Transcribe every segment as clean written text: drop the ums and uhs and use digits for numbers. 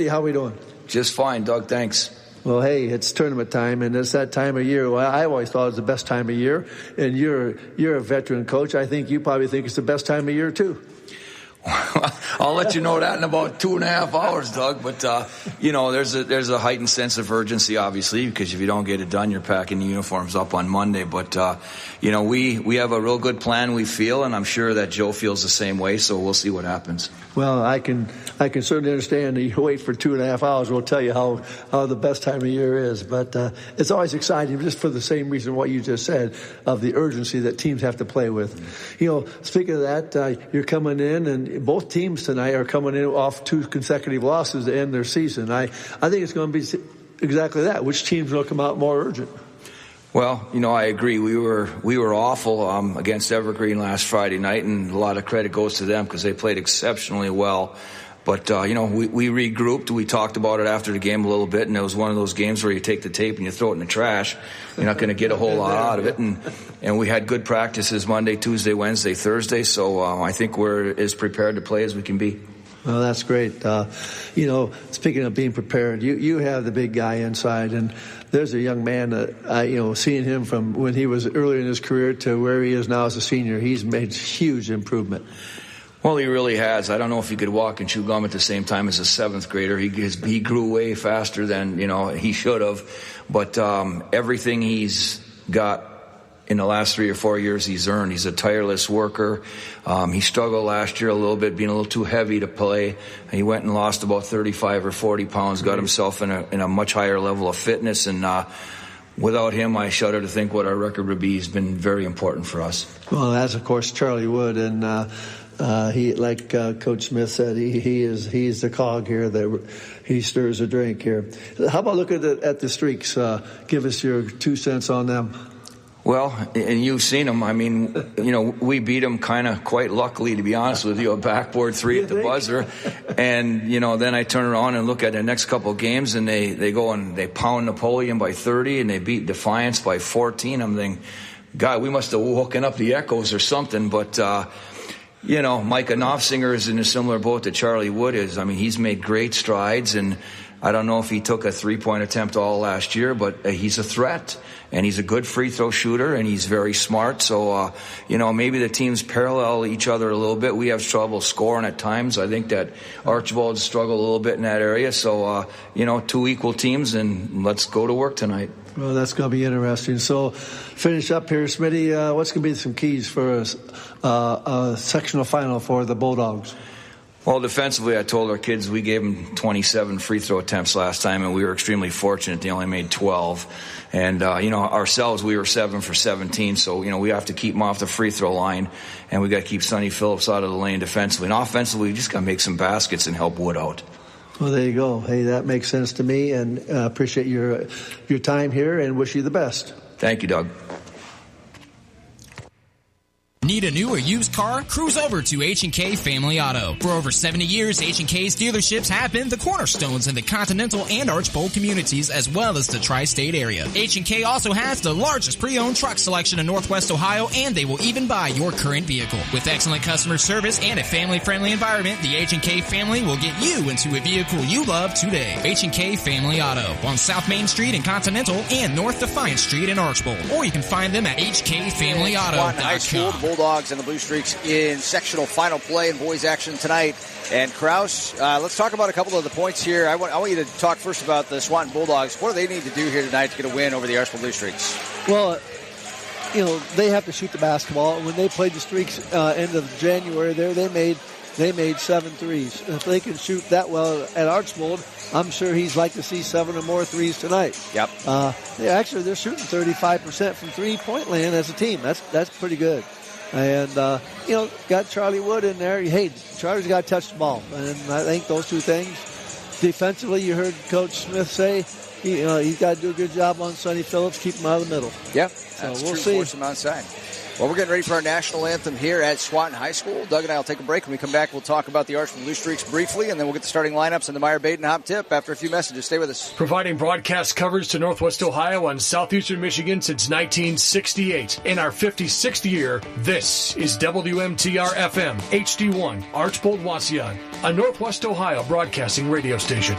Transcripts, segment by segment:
How we doing? Just fine, Doug. Thanks. Well, hey, it's tournament time, and it's that time of year. Well, I always thought it was the best time of year, and you're a veteran coach. I think you probably think it's the best time of year, too. I'll let you know that in about 2.5 hours, Doug. But, there's a heightened sense of urgency, obviously, because if you don't get it done, you're packing the uniforms up on Monday. But, we have a real good plan, we feel, and I'm sure that Joe feels the same way, so we'll see what happens. Well, I can certainly understand that you wait for 2.5 hours. We'll tell you how the best time of year is. But it's always exciting, just for the same reason what you just said, of the urgency that teams have to play with. Speaking of that, you're coming in, and both teams tonight are coming in off 2 consecutive losses to end their season. I think it's going to be exactly that. Which team's going to come out more urgent? Well, I agree. We were awful against Evergreen last Friday night, and a lot of credit goes to them because they played exceptionally well. But, we regrouped. We talked about it after the game a little bit, and it was one of those games where you take the tape and you throw it in the trash. You're not going to get a whole lot out of it. And we had good practices Monday, Tuesday, Wednesday, Thursday, so I think we're as prepared to play as we can be. Well, that's great. Speaking of being prepared, you have the big guy inside, and there's a young man that, seeing him from when he was early in his career to where he is now as a senior, he's made huge improvement. Well, he really has. I don't know if he could walk and chew gum at the same time as a 7th grader. He grew way faster than, he should have. But everything he's got in the last 3 or 4 years he's earned. He's a tireless worker. He struggled last year a little bit, being a little too heavy to play. He went and lost about 35 or 40 pounds, got himself in a much higher level of fitness. And without him, I shudder to think what our record would be. He's been very important for us. Well, that's, of course, Charlie Wood. And he, like Coach Smith said, he's the cog here. That he stirs a drink here. How about looking at the streaks? Give us your 2 cents on them. Well, and you've seen them. I mean, we beat them quite luckily, to be honest with you, a backboard 3 at the buzzer. And, then I turn around and look at the next couple of games, and they go and they pound Napoleon by 30, and they beat Defiance by 14. I'm thinking, God, we must have woken up the echoes or something. But, Micah Knopfsinger is in a similar boat that Charlie Wood is. I mean, he's made great strides, and I don't know if he took a 3-point attempt all last year, but he's a threat, and he's a good free throw shooter, and he's very smart. So, maybe the teams parallel each other a little bit. We have trouble scoring at times. I think that Archbold struggled a little bit in that area. So, 2 equal teams, and let's go to work tonight. Well, that's going to be interesting. So, finish up here, Smitty. What's going to be some keys for a sectional final for the Bulldogs? Well, defensively, I told our kids we gave them 27 free throw attempts last time, and we were extremely fortunate. They only made 12. And, ourselves, we were 7 for 17. So, we have to keep them off the free throw line, and we got to keep Sonny Phillips out of the lane defensively. And offensively, we just got to make some baskets and help Wood out. Well, there you go. Hey, that makes sense to me, and appreciate your time here and wish you the best. Thank you, Doug. Need a new or used car? Cruise over to H&K Family Auto. For over 70 years, H&K's dealerships have been the cornerstones in the Continental and Archbold communities, as well as the tri-state area. H&K also has the largest pre-owned truck selection in Northwest Ohio, and they will even buy your current vehicle. With excellent customer service and a family-friendly environment, the H&K family will get you into a vehicle you love today. H&K Family Auto on South Main Street in Continental and North Defiance Street in Archbold. Or you can find them at hkfamilyauto.com. Bulldogs and the Blue Streaks in sectional final play and boys action tonight. And Krause, let's talk about a couple of the points here. I want you to talk first about the Swanton Bulldogs. What do they need to do here tonight to get a win over the Archbold Blue Streaks? Well, they have to shoot the basketball. When they played the Streaks end of January, they made 7 threes. If they can shoot that well at Archbold, I'm sure he's like to see 7 or more threes tonight. Yep. They're shooting 35% from 3-point land as a team. That's pretty good. And, got Charlie Wood in there. Hey, Charlie's got to touch the ball. And I think those 2 things. Defensively, you heard Coach Smith say, he's got to do a good job on Sonny Phillips, keep him out of the middle. Yeah, so that's we'll true. see. Force him outside. Well, we're getting ready for our national anthem here at Swanton High School. Doug and I will take a break. When we come back, we'll talk about the Archbold Blue Streaks briefly, and then we'll get the starting lineups and the Meyer-Baden Hop Tip after a few messages. Stay with us. Providing broadcast coverage to Northwest Ohio and Southeastern Michigan since 1968. In our 56th year, this is WMTR FM, HD1, Archbold, Wasion. a Northwest Ohio broadcasting radio station.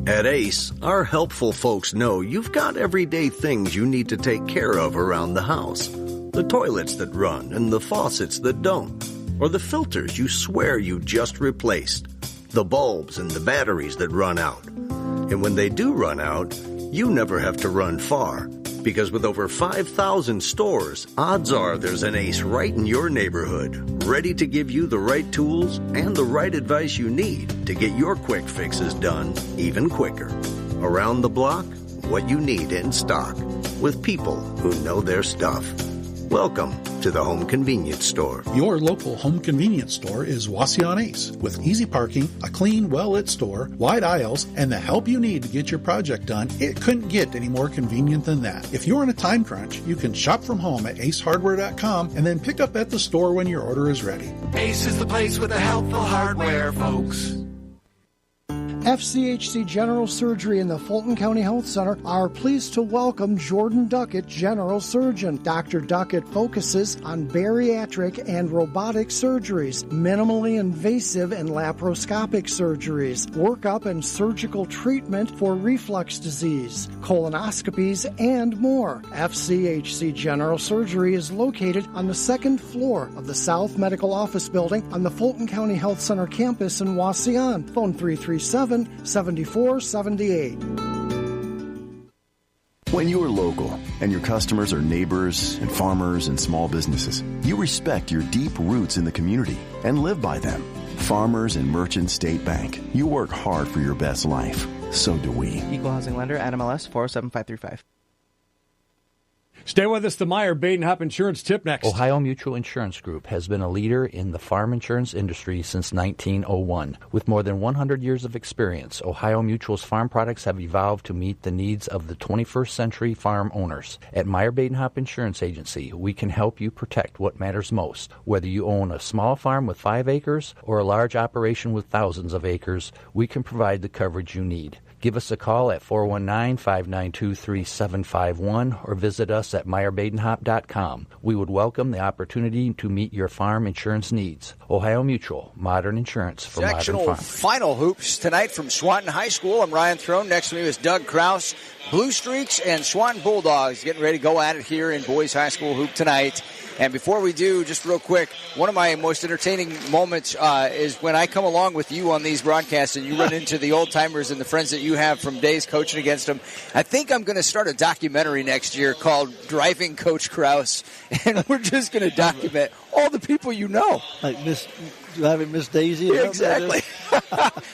At Ace, our helpful folks know you've got everyday things you need to take care of around the house. The toilets that run and the faucets that don't. Or the filters you swear you just replaced. The bulbs and the batteries that run out. And when they do run out, you never have to run far. Because with over 5,000 stores, odds are there's an Ace right in your neighborhood, ready to give you the right tools and the right advice you need to get your quick fixes done even quicker. Around the block, what you need in stock, with people who know their stuff. Welcome to the Home Convenience Store. Your local home convenience store is Wauseon Ace, with easy parking, a clean, well-lit store, wide aisles, and the help you need to get your project done. It couldn't get any more convenient than that. If you're in a time crunch, you can shop from home at acehardware.com and then pick up at the store when your order is ready. Ace is the place with the helpful hardware, folks. FCHC General Surgery in the Fulton County Health Center are pleased to welcome Jordan Duckett, General Surgeon. Dr. Duckett focuses on bariatric and robotic surgeries, minimally invasive and laparoscopic surgeries, workup and surgical treatment for reflux disease, colonoscopies, and more. FCHC General Surgery is located on the second floor of the South Medical Office Building on the Fulton County Health Center campus in Wauseon. Phone 337-7478. When you're local and your customers are neighbors and farmers and small businesses, you respect your deep roots in the community and live by them. Farmers and Merchant State Bank, you work hard for your best life. So do we. Equal housing lender, NMLS 407535. Stay with us. The Meyer Baden-Hop Insurance Tip next. Ohio Mutual Insurance Group has been a leader in the farm insurance industry since 1901. With more than 100 years of experience, Ohio Mutual's farm products have evolved to meet the needs of the 21st century farm owners. At Meyer Baden-Hop Insurance Agency, we can help you protect what matters most. Whether you own a small farm with 5 acres or a large operation with thousands of acres, we can provide the coverage you need. Give us a call at 419-592-3751 or visit us at MeyerBadenhop.com. We would welcome the opportunity to meet your farm insurance needs. Ohio Mutual, modern insurance for Sectional modern farms. Final hoops tonight from Swanton High School. I'm Ryan Throne. Next to me is Doug Kraus. Blue Streaks and Swanton Bulldogs getting ready to go at it here in boys high school hoop tonight. And before we do, just real quick, one of my most entertaining moments is when I come along with you on these broadcasts and you run into the old-timers and the friends that you have from days coaching against them. I think I'm going to start a documentary next year called Driving Coach Kraus, and we're just going to document all the people you know. Like driving Miss Daisy? Yeah, exactly.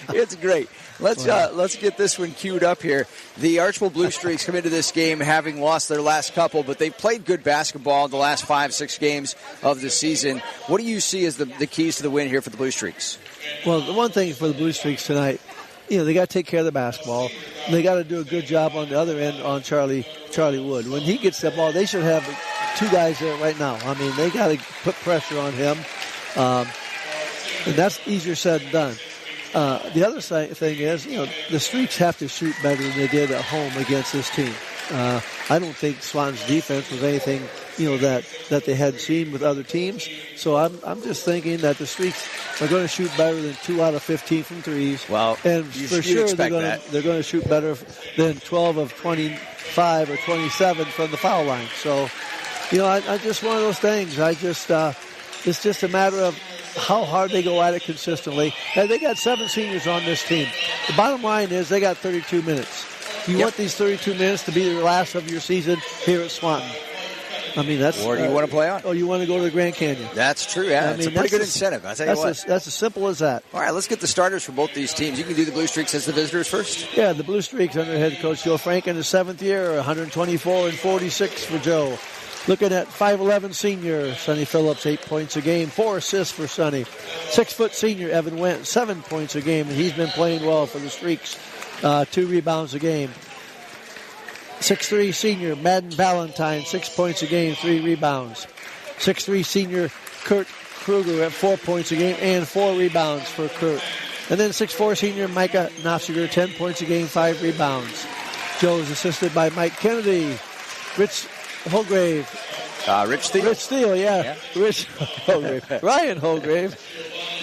It's great. Let's get this one queued up here. The Archbold Blue Streaks come into this game having lost their last couple, but they've played good basketball in the last 5-6 games of the season. What do you see as the keys to the win here for the Blue Streaks? Well, the one thing for the Blue Streaks tonight, they got to take care of the basketball. They got to do a good job on the other end on Charlie Wood. When he gets the ball, they should have 2 guys there right now. I mean, they got to put pressure on him, and that's easier said than done. The other thing is, the Streaks have to shoot better than they did at home against this team. I don't think Swan's defense was anything, that they had seen with other teams. So I'm just thinking that the Streaks are going to shoot better than 2 out of 15 from threes. Well, and for sure they're going to shoot better than 12 of 25 or 27 from the foul line. So, I just one of those things. It's just a matter of how hard they go at it consistently. And they got 7 seniors on this team. The bottom line is they got 32 minutes. You want these 32 minutes to be the last of your season here at Swanton. I mean, that's... Or do you want to play on? Or you want to go to the Grand Canyon. That's true, yeah. It's a pretty good incentive, I'll tell you what. That's as simple as that. All right, let's get the starters for both these teams. You can do the Blue Streaks as the visitors first. Yeah, the Blue Streaks under head coach Joe Frank in his 7th year, 124 and 46 for Joe. Looking at 5'11 senior Sonny Phillips, 8 points a game, 4 assists for Sonny. 6' senior Evan Wendt, 7 points a game, and he's been playing well for the Streaks. 2 rebounds a game. 6'3 senior Madden Valentine, 6 points a game, 3 rebounds. 6'3 senior Kurt Kruger at 4 points a game and 4 rebounds for Kurt. And then 6'4 senior Micah Nofziger, 10 points a game, 5 rebounds. Joe is assisted by Mike Kennedy, Rich Holgrave, Rich Steele. Rich Steele, yeah. Rich Holgrave. Ryan Holgrave.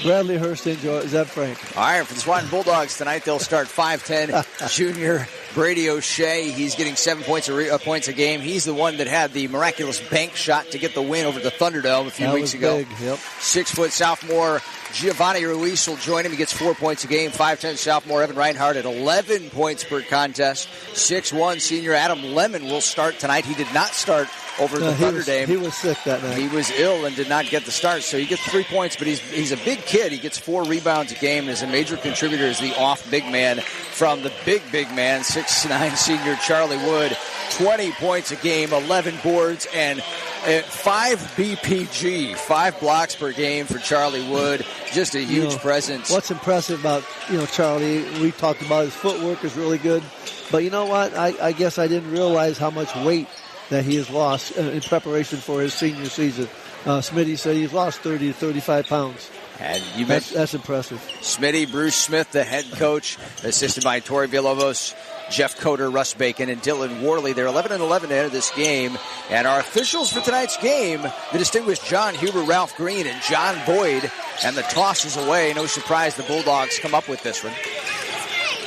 Bradley Hurst and Zeb Frank. All right, for the Swanton Bulldogs tonight, they'll start 5'10". Junior Brady O'Shea. He's getting 7 points a game. He's the one that had the miraculous bank shot to get the win over the Thunderdome a few weeks ago. Big, yep. 6-foot sophomore Giovanni Ruiz will join him. He gets 4 points a game. 5'10" sophomore Evan Reinhardt at 11 points per contest. 6'1" senior Adam Lemon will start tonight. He did not start over the Thunderdome. He was sick that night. He was ill and did not get the start, so he gets 3 points, but he's a big kid. He gets 4 rebounds a game and is a major contributor as the off big man from the big man, 6'9" senior Charlie Wood. 20 points a game, 11 boards, and 5 BPG, 5 blocks per game for Charlie Wood. Just a huge presence. What's impressive about, Charlie, we talked about his footwork is really good. But you know what? I guess I didn't realize how much weight that he has lost in preparation for his senior season. Smitty said he's lost 30 to 35 pounds. And that's impressive. Smitty, Bruce Smith, the head coach, assisted by Tori Villalobos, Jeff Coder, Russ Bacon, and Dylan Worley. They're 11-11 to enter this game. And our officials for tonight's game, the distinguished John Huber, Ralph Green, and John Boyd. And the toss is away. No surprise the Bulldogs come up with this one.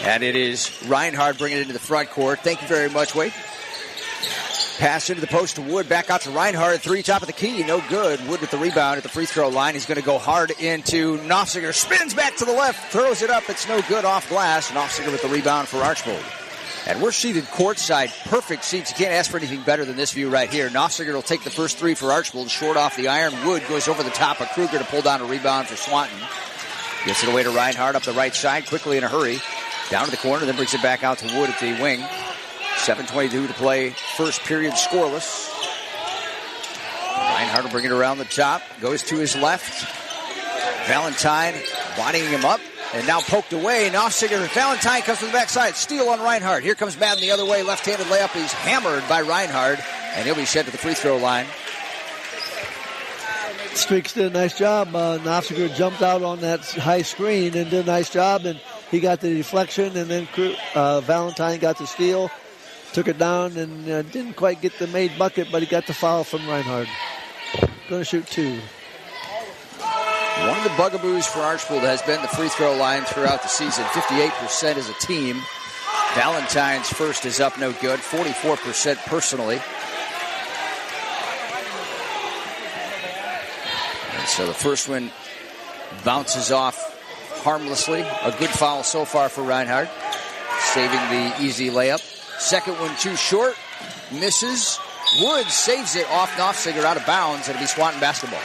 And it is Reinhardt bringing it into the front court. Thank you very much, Wade. Pass into the post to Wood. Back out to Reinhardt. 3 top of the key. No good. Wood with the rebound at the free throw line. He's going to go hard into Knopfsinger. Spins back to the left. Throws it up. It's no good off glass. Knopfsinger with the rebound for Archbold. And we're seated courtside. Perfect seats. You can't ask for anything better than this view right here. Knopfsinger will take the first 3 for Archbold. Short off the iron. Wood goes over the top of Kruger to pull down a rebound for Swanton. Gets it away to Reinhardt up the right side. Quickly in a hurry. Down to the corner. Then brings it back out to Wood at the wing. 7:22 to play. First period scoreless. Reinhardt will bring it around the top. Goes to his left. Valentine bodying him up. And now poked away. Knopfsinger. Valentine comes from the backside. Steal on Reinhardt. Here comes Madden the other way. Left-handed layup. He's hammered by Reinhardt. And he'll be sent to the free throw line. Streaks did a nice job. Knopfsinger jumped out on that high screen and did a nice job. And he got the deflection. And then Valentine got the steal. Took it down and didn't quite get the made bucket, but he got the foul from Reinhardt. Going to shoot 2. One of the bugaboos for Archbold has been the free throw line throughout the season. 58% as a team. Valentine's first is up, no good. 44% personally. And so the first one bounces off harmlessly. A good foul so far for Reinhardt, saving the easy layup. Second one too short. Misses. Wood saves it off Knopfsinger out of bounds. It'll be Swanton basketball.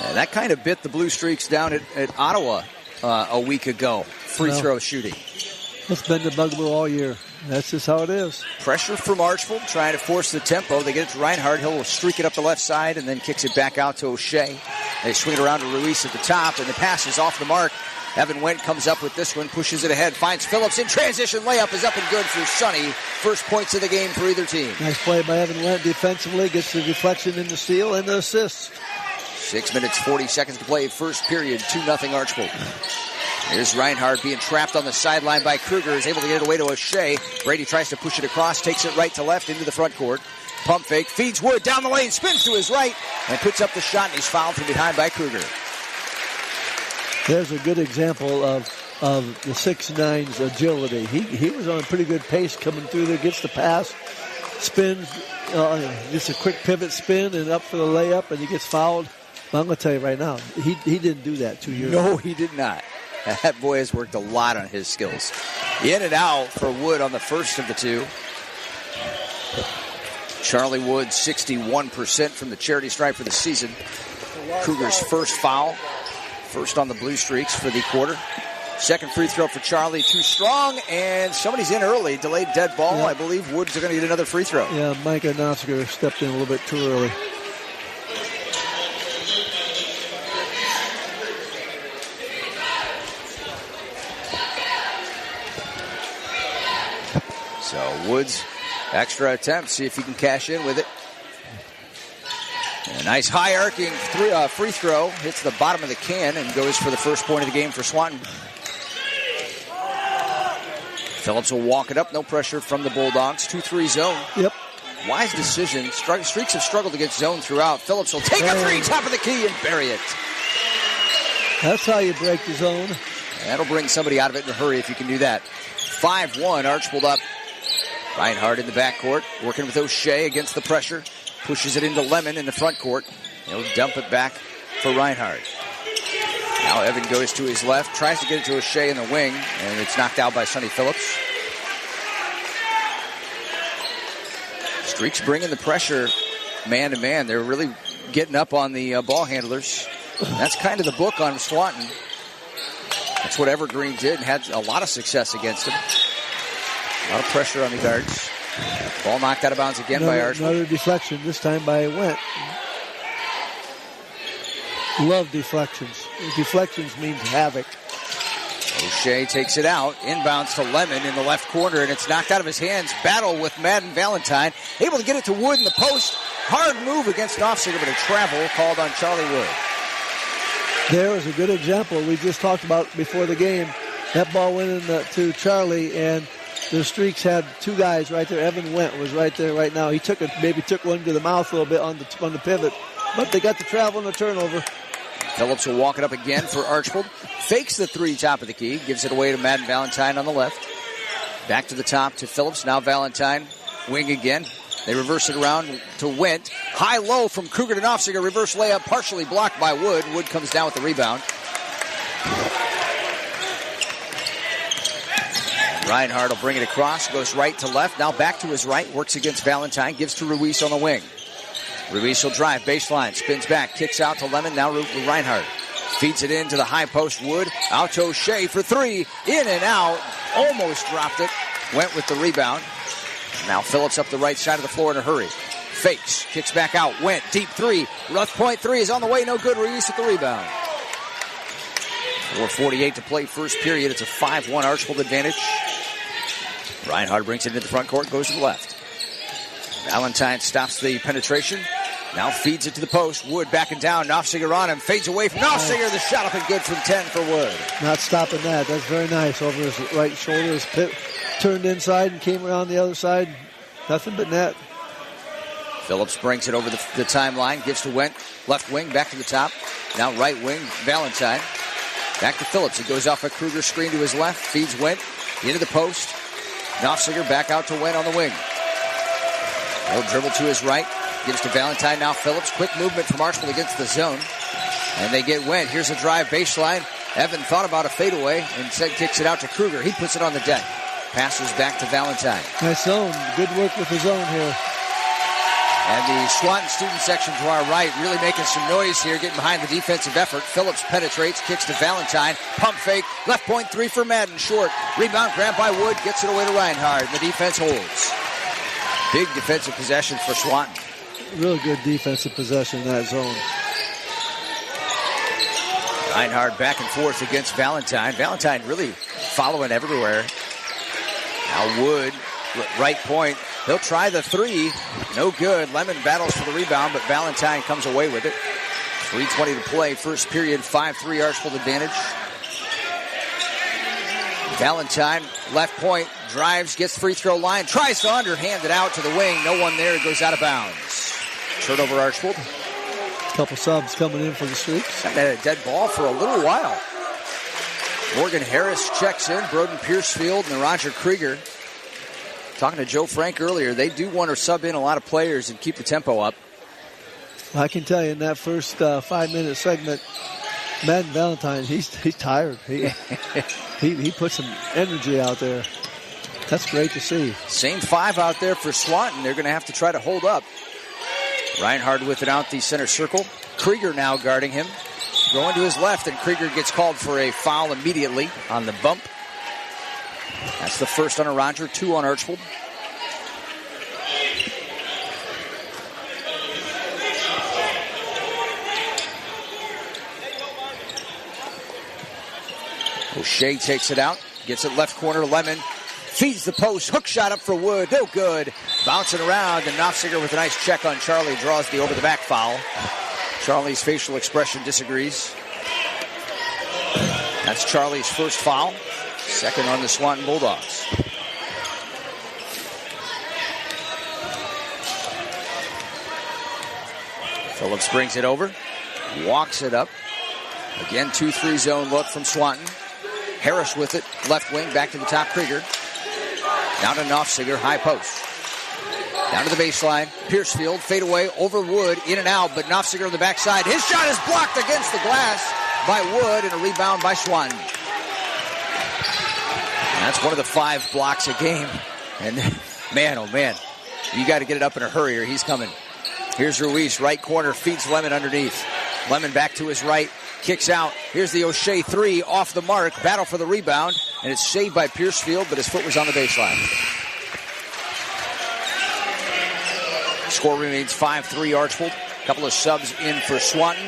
And that kind of bit the Blue Streaks down at Ottawa a week ago. Free throw shooting. It's been the bugaboo all year. That's just how it is. Pressure from Archbold, trying to force the tempo. They get it to Reinhardt. He'll streak it up the left side and then kicks it back out to O'Shea. They swing it around to Ruiz at the top, and the pass is off the mark. Evan Wendt comes up with this one, pushes it ahead, finds Phillips in transition. Layup is up and good for Sonny. First points of the game for either team. Nice play by Evan Wendt defensively. Gets the deflection in the steal and the assist. 6 minutes, 40 seconds to play. First period, 2-0 Archbold. Here's Reinhardt being trapped on the sideline by Kruger. Is able to get it away to O'Shea. Brady tries to push it across, takes it right to left into the front court. Pump fake, feeds Wood down the lane, spins to his right, and puts up the shot, and he's fouled from behind by Kruger. There's a good example of the 6'9's agility. He was on a pretty good pace coming through there, gets the pass, spins, just a quick pivot spin and up for the layup, and he gets fouled. But I'm going to tell you right now, he didn't do that 2 years ago. No, he did not. That boy has worked a lot on his skills. In and out for Wood on the first of the two. Charlie Wood, 61% from the charity stripe for the season. Kruger's first foul. First on the Blue Streaks for the quarter. Second free throw for Charlie, too strong, and somebody's in early. Delayed dead ball. Yeah. I believe Woods are going to get another free throw. Yeah, Micah Knopfsinger stepped in a little bit too early. So Woods, extra attempt, see if he can cash in with it. A nice high arcing free throw. Hits the bottom of the can and goes for the first point of the game for Swanton. Phillips will walk it up. No pressure from the Bulldogs. 2-3 zone. Yep. Wise decision. Streaks have struggled against zone throughout. Phillips will take a three, top of the key, and bury it. That's how you break the zone. That'll bring somebody out of it in a hurry if you can do that. 5-1, Archbold up. Reinhardt in the backcourt, working with O'Shea against the pressure. Pushes it into Lemon in the front court. He'll dump it back for Reinhardt. Now Evan goes to his left, tries to get it to O'Shea in the wing, and it's knocked out by Sonny Phillips. Streaks bringing the pressure man to man. They're really getting up on the ball handlers. That's kind of the book on Swanton. That's what Evergreen did and had a lot of success against him. A lot of pressure on the guards. Ball knocked out of bounds again by Archbold. Another deflection, this time by Went. Love deflections. Deflections means havoc. O'Shea takes it out. Inbounds to Lemon in the left corner, and it's knocked out of his hands. Battle with Madden Valentine. Able to get it to Wood in the post. Hard move against Knopfsinger, but a travel called on Charlie Wood. There was a good example we just talked about before the game. That ball went in to Charlie, and the Streaks had two guys right there. Evan Went was right there right now. He maybe took one to the mouth a little bit on the pivot, but they got the travel and the turnover. Phillips will walk it up again for Archbold. Fakes the three, top of the key. Gives it away to Madden Valentine on the left. Back to the top to Phillips. Now Valentine, wing again. They reverse it around to Went. High-low from Kruger to Knopfsinger. Reverse layup partially blocked by Wood. Wood comes down with the rebound. Reinhardt will bring it across. Goes right to left. Now back to his right. Works against Valentine. Gives to Ruiz on the wing. Ruiz will drive. Baseline. Spins back. Kicks out to Lemon. Now Reinhardt. Feeds it into the high post. Wood. Out to O'Shea for three. In and out. Almost dropped it. Went with the rebound. Now Phillips up the right side of the floor in a hurry. Fakes. Kicks back out. Went. Deep three. Rough point three is on the way. No good. Ruiz with the rebound. 4:48 to play first period. It's a 5-1 Archbold advantage. Reinhardt brings it into the front court. Goes to the left. Valentine stops the penetration. Now feeds it to the post. Wood backing down. Knopfsinger on him. Fades away from Knopfsinger. The shot up and good from 10 for Wood. Not stopping that. That's very nice. Over his right shoulder. His turned inside and came around the other side. Nothing but net. Phillips brings it over the timeline. Gives to Went. Left wing. Back to the top. Now right wing. Valentine. Back to Phillips. He goes off a Kruger screen to his left. Feeds Went. Into the post. Knopfsinger back out to Went on the wing. He'll dribble to his right. Gives to Valentine. Now Phillips. Quick movement from Archbold against the zone. And they get Went. Here's a drive baseline. Evan thought about a fadeaway and said kicks it out to Kruger. He puts it on the deck. Passes back to Valentine. Nice zone. Good work with the zone here. And the Swanton student section to our right really making some noise here, getting behind the defensive effort. Phillips penetrates, kicks to Valentine. Pump fake. Left point three for Madden. Short. Rebound grabbed by Wood. Gets it away to Reinhardt. And the defense holds. Big defensive possession for Swanton. Real good defensive possession in that zone. Reinhardt back and forth against Valentine. Valentine really following everywhere. Now Wood, right point. He'll try the three. No good. Lemon battles for the rebound, but Valentine comes away with it. 3:20 to play. First period, 5-3 Archbold advantage. Valentine, left point, drives, gets free throw line, tries to underhand it out to the wing. No one there. It goes out of bounds. Turnover Archbold. Couple subs coming in for the Streaks. Had a dead ball for a little while. Morgan Harris checks in. Broden Piercefield and Roger Krieger. Talking to Joe Frank earlier, they do want to sub in a lot of players and keep the tempo up. I can tell you in that first 5-minute segment, Madden Valentine, he's tired. He put some energy out there. That's great to see. Same five out there for Swanton. They're going to have to try to hold up. Reinhardt with it out the center circle. Krieger now guarding him. Going to his left, and Krieger gets called for a foul immediately on the bump. That's the first on Roger, 2 on Archbold. O'Shea takes it out, gets it left corner, Lemon. Feeds the post, hook shot up for Wood, no good. Bouncing around, and Knopfsinger with a nice check on Charlie draws the over-the-back foul. Charlie's facial expression disagrees. That's Charlie's first foul. Second on the Swanton Bulldogs. Phillips brings it over. Walks it up. Again, 2-3 zone look from Swanton. Harris with it. Left wing, back to the top. Krieger. Down to Knopfsiger, high post. Down to the baseline. Piercefield, fade away, over Wood, in and out, but Knopfsiger on the backside. His shot is blocked against the glass by Wood, and a rebound by Swanton. That's one of the 5 blocks a game. And man, oh man, you got to get it up in a hurry or he's coming. Here's Ruiz, right corner, feeds Lemon underneath. Lemon back to his right, kicks out. Here's the O'Shea 3 off the mark. Battle for the rebound, and it's saved by Piercefield, but his foot was on the baseline. Score remains 5-3 Archbold. A couple of subs in for Swanton.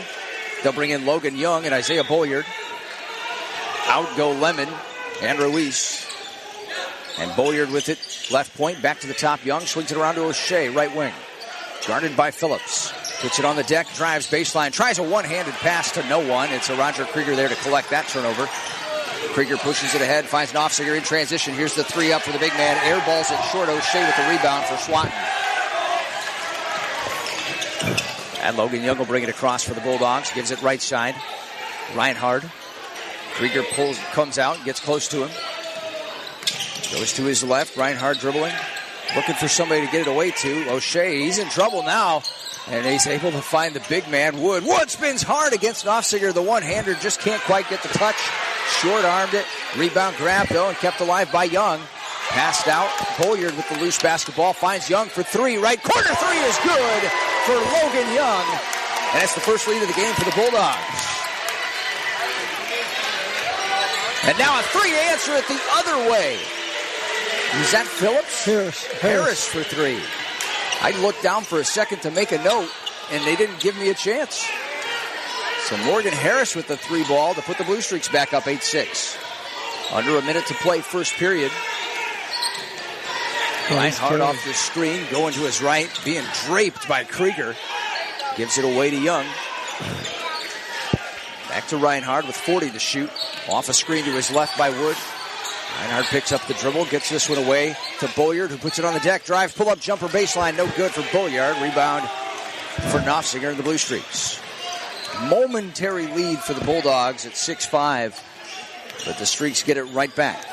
They'll bring in Logan Young and Isaiah Bolyard. Out go Lemon and Ruiz. And Bolyard with it. Left point, back to the top. Young swings it around to O'Shea, right wing. Guarded by Phillips. Puts it on the deck, drives baseline. Tries a one-handed pass to no one. It's a Roger Krieger there to collect that turnover. Krieger pushes it ahead, finds Knopfsiger in transition. Here's the 3 up for the big man. Airballs it short. O'Shea with the rebound for Swanton. And Logan Young will bring it across for the Bulldogs. Gives it right side. Reinhard. Krieger comes out, gets close to him. Goes to his left. Reinhard dribbling. Looking for somebody to get it away to. O'Shea, he's in trouble now. And he's able to find the big man, Wood. Wood spins hard against Knopfsiger. The one-hander just can't quite get the touch. Short-armed it. Rebound grab, though, and kept alive by Young. Passed out. Bolyard with the loose basketball. Finds Young for 3. Right corner 3 is good for Logan Young. And that's the first lead of the game for the Bulldogs. And now a 3 to answer it the other way. Is that Phillips? Harris for 3. I looked down for a second to make a note, and they didn't give me a chance. So Morgan Harris with the 3 ball to put the Blue Streaks back up 8-6. Under a minute to play first period. Reinhard off the screen, going to his right, being draped by Krieger. Gives it away to Young. Back to Reinhard with 40 to shoot. Off a screen to his left by Wood. Reinhard picks up the dribble, gets this one away to Bolyard, who puts it on the deck. Drives, pull-up jumper baseline, no good for Bolyard. Rebound for Knopfsiger and the Blue Streaks. Momentary lead for the Bulldogs at 6-5, but the Streaks get it right back.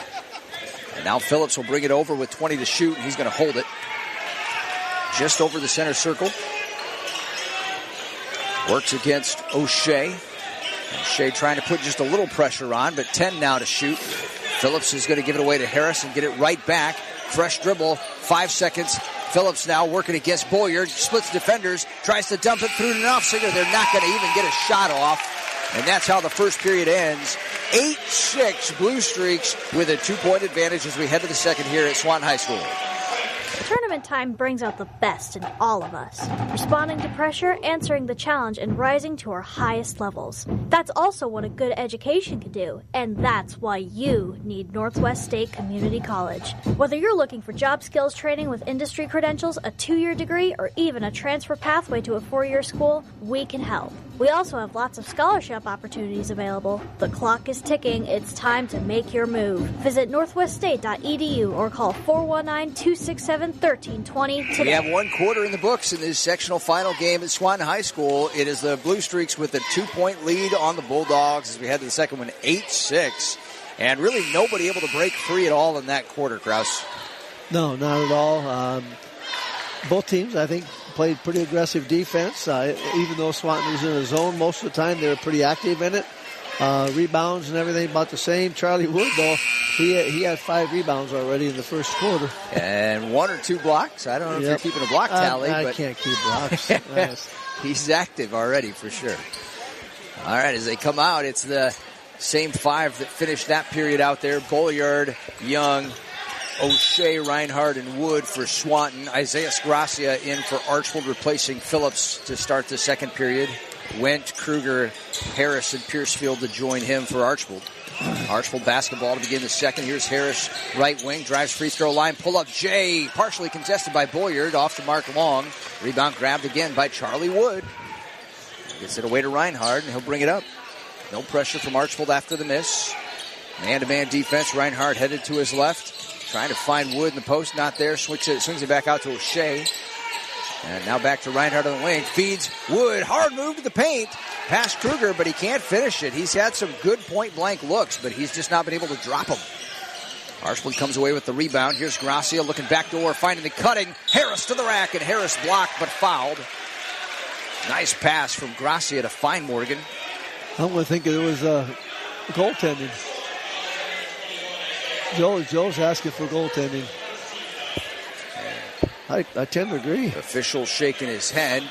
And now Phillips will bring it over with 20 to shoot, and he's going to hold it. Just over the center circle. Works against O'Shea. O'Shea trying to put just a little pressure on, but 10 now to shoot. Phillips is going to give it away to Harris and get it right back. Fresh dribble, 5 seconds. Phillips now working against Bolyard. Splits defenders, tries to dump it through to Knopfsiger. They're not going to even get a shot off. And that's how the first period ends. 8-6 Blue Streaks with a 2-point advantage as we head to the second here at Swanton High School. Tournament time brings out the best in all of us, responding to pressure, answering the challenge, and rising to our highest levels. That's also what a good education can do, and that's why you need Northwest State Community College. Whether you're looking for job skills training with industry credentials, a 2-year degree, or even a transfer pathway to a 4-year school, we can help. We also have lots of scholarship opportunities available. The clock is ticking. It's time to make your move. Visit northweststate.edu or call 419-267-1320 today. We have 1 quarter in the books in this sectional final game at Swanton High School. It is the Blue Streaks with a 2-point lead on the Bulldogs as we head to the second one, 8-6. And really nobody able to break free at all in that quarter, Krause. No, not at all. Both teams, I think, played pretty aggressive defense. Even though Swanton was in a zone most of the time, they were pretty active in it. Rebounds and everything about the same. Charlie Wood, though, he had 5 rebounds already in the first quarter. And 1 or 2 blocks. I don't know if you're keeping a block tally. I can't keep blocks. He's active already for sure. All right, as they come out, it's the same 5 that finished that period out there. Bolyard, Young, O'Shea, Reinhard, and Wood for Swanton. Isaiah Sgracia in for Archbold, replacing Phillips to start the second period. Wendt, Kruger, Harris, and Piercefield to join him for Archbold. Archbold basketball to begin the second. Here's Harris, right wing, drives free throw line. Pull up Jay, partially contested by Bolyard, off the mark long. Rebound grabbed again by Charlie Wood. Gets it away to Reinhard, and he'll bring it up. No pressure from Archbold after the miss. Man-to-man defense. Reinhard headed to his left. Trying to find Wood in the post, not there. Swings it back out to O'Shea. And now back to Reinhardt on the wing. Feeds Wood. Hard move to the paint. Past Kruger, but he can't finish it. He's had some good point-blank looks, but he's just not been able to drop them. Archbold comes away with the rebound. Here's Gracia looking back door, finding the cutting. Harris to the rack, and Harris blocked but fouled. Nice pass from Gracia to find Morgan. I'm going to think it was goaltending. Joe's asking for goaltending. I tend to agree. Official shaking his head.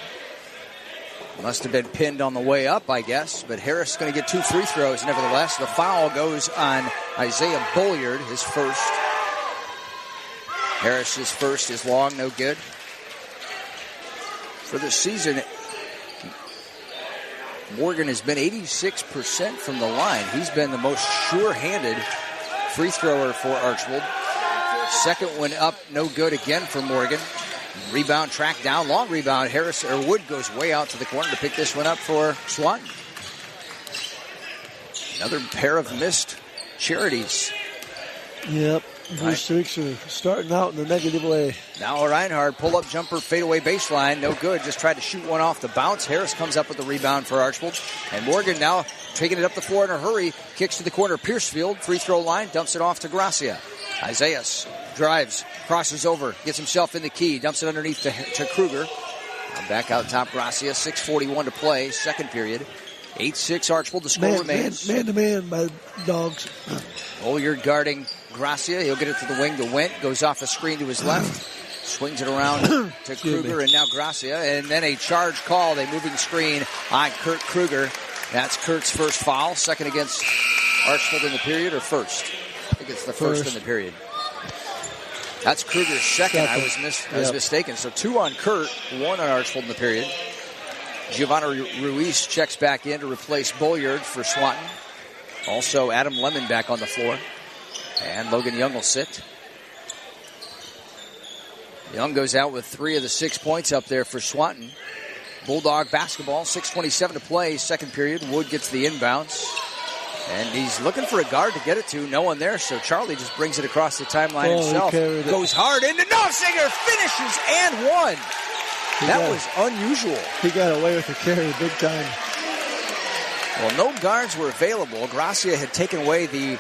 Must have been pinned on the way up, I guess. But Harris is going to get 2 free throws, nevertheless. The foul goes on Isaiah Bolliard, his first. Harris's first is long, no good. For the season, Morgan has been 86% from the line. He's been the most sure-handed free thrower for Archbold. Second one up, no good again for Morgan. Rebound tracked down, long rebound. Wood goes way out to the corner to pick this one up for Swanton. Another pair of missed charities. Yep, these streaks are starting out in a negative way. Now Reinhardt, pull-up jumper, fadeaway baseline, no good. Just tried to shoot one off the bounce. Harris comes up with the rebound for Archbold. And Morgan now taking it up the floor in a hurry. Kicks to the corner, Piercefield, free throw line, dumps it off to Gracia. Isaiah drives, crosses over, gets himself in the key, dumps it underneath to Kruger. Now back out top, Gracia, 6:41 to play, second period. 8-6 Archbold, the score remains. Man-to-man by Dogs. Bolliard guarding Gracia. He'll get it to the wing to Went. Goes off a screen to his left. Swings it around to Kruger and now Gracia. And then a charge called, a moving screen on Kurt Kruger. That's Kurt's first foul. Second against Archbold in the period, or first? I think it's the first in the period. That's Kruger's second. I was mistaken. So 2 on Kurt, 1 on Archbold in the period. Giovanni Ruiz checks back in to replace Bolliard for Swanton. Also Adam Lemon back on the floor. And Logan Young will sit. Young goes out with 3 of the 6 points up there for Swanton. Bulldog basketball, 6:27 to play, second period. Wood gets the inbounds. And he's looking for a guard to get it to. No one there, so Charlie just brings it across the timeline himself. Goes hard into Knopfsinger, finishes and one. That was unusual. He got away with the carry big time. Well, no guards were available. Gracia had taken away the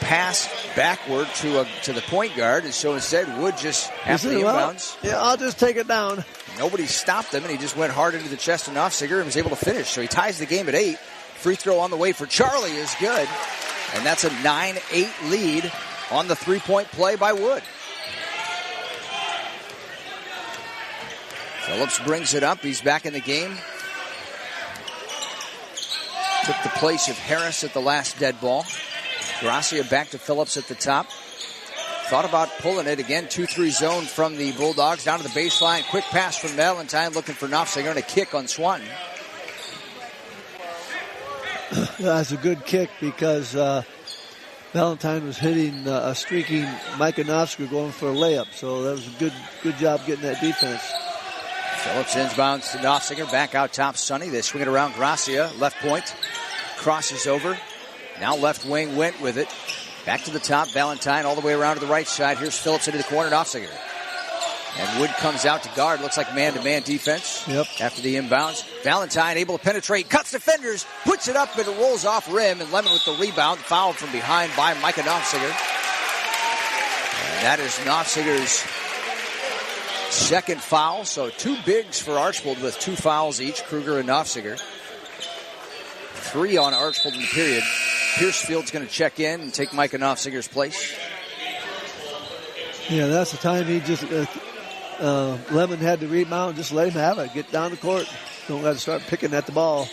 pass backward to the point guard, and so instead Wood just, after the inbounds. Yeah, I'll just take it down. Nobody stopped him, and he just went hard into the chest of Knopfsinger and was able to finish. So he ties the game at 8. Free throw on the way for Charlie is good. And that's a 9-8 lead on the three-point play by Wood. Phillips brings it up. He's back in the game. Took the place of Harris at the last dead ball. Gracia back to Phillips at the top. Thought about pulling it again. 2-3 zone from the Bulldogs. Down to the baseline. Quick pass from Valentine looking for Knopfsinger and a kick on Swanton. That's a good kick because Valentine was hitting a streaking Micah Knopfsinger going for a layup. So that was a good job getting that defense. Phillips inbounds to Knopfsinger. Back out top, Sonny. They swing it around Gracia. Left point. Crosses over. Now left wing went with it. Back to the top. Valentine all the way around to the right side. Here's Phillips into the corner. Knopfsinger. And Wood comes out to guard. Looks like man-to-man defense. Yep. After the inbounds. Valentine able to penetrate. Cuts defenders. Puts it up, but it rolls off rim. And Lemon with the rebound. Fouled from behind by Micah Knopfsinger. And that is Knopfsinger's second foul. So 2 bigs for Archbold with 2 fouls each. Kruger and Knopfsinger. 3 on Archbold in the period. Piercefield's going to check in and take Micah Knopfsinger's place. Yeah, that's the time he just... Lemon had the rebound. Just let him have it. Get down the court. Don't have to start picking at the ball.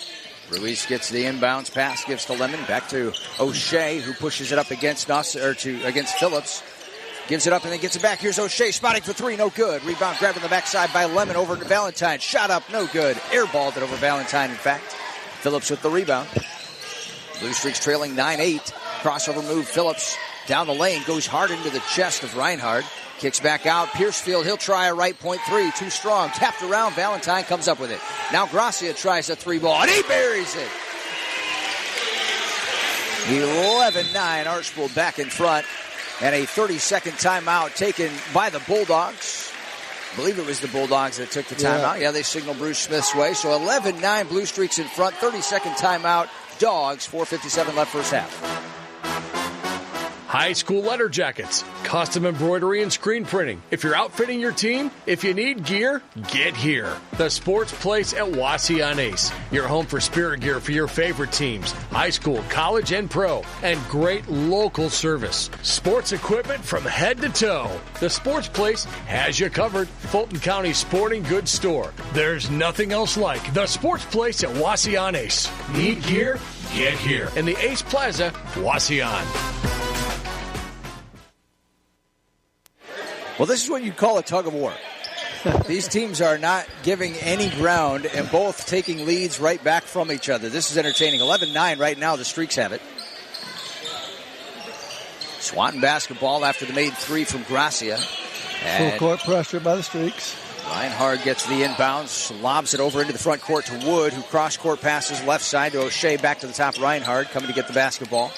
Ruiz gets the inbounds pass, gives to Lemon. Back to O'Shea, who pushes it up against Phillips. Gives it up and then gets it back. Here's O'Shea spotting for 3. No good. Rebound grabbed on the backside by Lemon over to Valentine. Shot up. No good. Airballed it over Valentine, in fact. Phillips with the rebound. Blue Streaks trailing 9-8. Crossover move. Phillips down the lane. Goes hard into the chest of Reinhardt. Kicks back out. Piercefield, he'll try a right point 3. Too strong. Tapped around. Valentine comes up with it. Now Gracia tries a 3-ball, and he buries it. 11-9. Archbold back in front. And a 30-second timeout taken by the Bulldogs. I believe it was the Bulldogs that took the timeout. Yeah, they signal Bruce Smith's way. So 11-9, Blue Streaks in front. 30-second timeout. Dogs, 4:57 left first half. High school letter jackets, custom embroidery and screen printing. If you're outfitting your team, if you need gear, get here. The Sports Place at Wassee on Ace. Your home for spirit gear for your favorite teams, high school, college, and pro. And great local service. Sports equipment from head to toe. The Sports Place has you covered. Fulton County sporting goods store. There's nothing else like the Sports Place at Wassee on Ace. Need gear? Get here. In the Ace Plaza, Wassee on. Well, this is what you call a tug of war. These teams are not giving any ground and both taking leads right back from each other. This is entertaining. 11-9 right now. The Streaks have it. Swanton basketball after the made three from Gracia. Full court pressure by the Streaks. Reinhard gets the inbounds, lobs it over into the front court to Wood, who cross-court passes left side to O'Shea. Back to the top, Reinhard coming to get the basketball.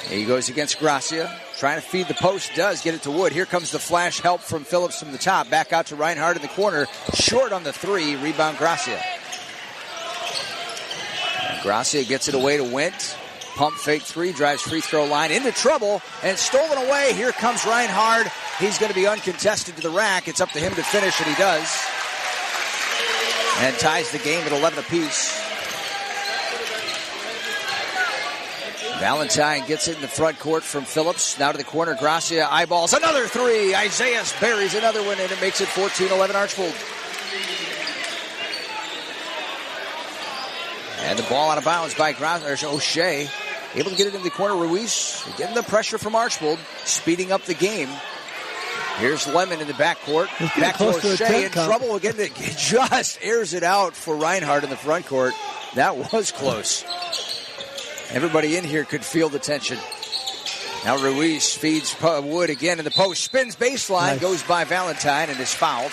He goes against Gracia. Trying to feed the post, does get it to Wood. Here comes the flash help from Phillips from the top. Back out to Reinhard in the corner. Short on the three. Rebound Gracia. And Gracia gets it away to Wint. Pump fake three. Drives free throw line. Into trouble. And stolen away. Here comes Reinhard. He's going to be uncontested to the rack. It's up to him to finish, and he does. And ties the game at 11 apiece. Valentine gets it in the front court from Phillips. Now to the corner. Gracia eyeballs another three. Isaiah buries another one, and it makes it 14-11 Archbold. And the ball out of bounds by O'Shea. Able to get it in the corner. Ruiz getting the pressure from Archbold, speeding up the game. Here's Lemon in the backcourt. Back to O'Shea in trouble again. Just airs it out for Reinhard in the front court. That was close. Everybody in here could feel the tension. Now Ruiz feeds Wood again in the post. Spins baseline, nice. Goes by Valentine and is fouled.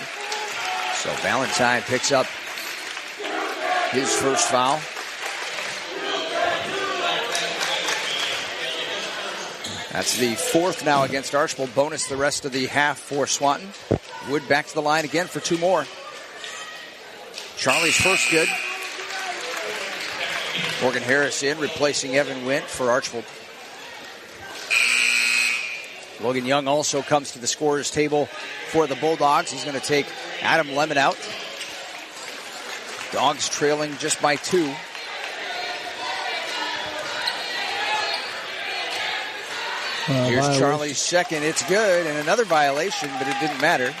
So Valentine picks up his first foul. That's the fourth now against Archbold. Bonus the rest of the half for Swanton. Wood back to the line again for two more. Charlie's first good. Morgan Harris in, replacing Evan Wint for Archbold. Logan Young also comes to the scorer's table for the Bulldogs. He's going to take Adam Lemon out. Dogs trailing just by two. Here's Charlie's second. It's good, and another violation, but it didn't matter.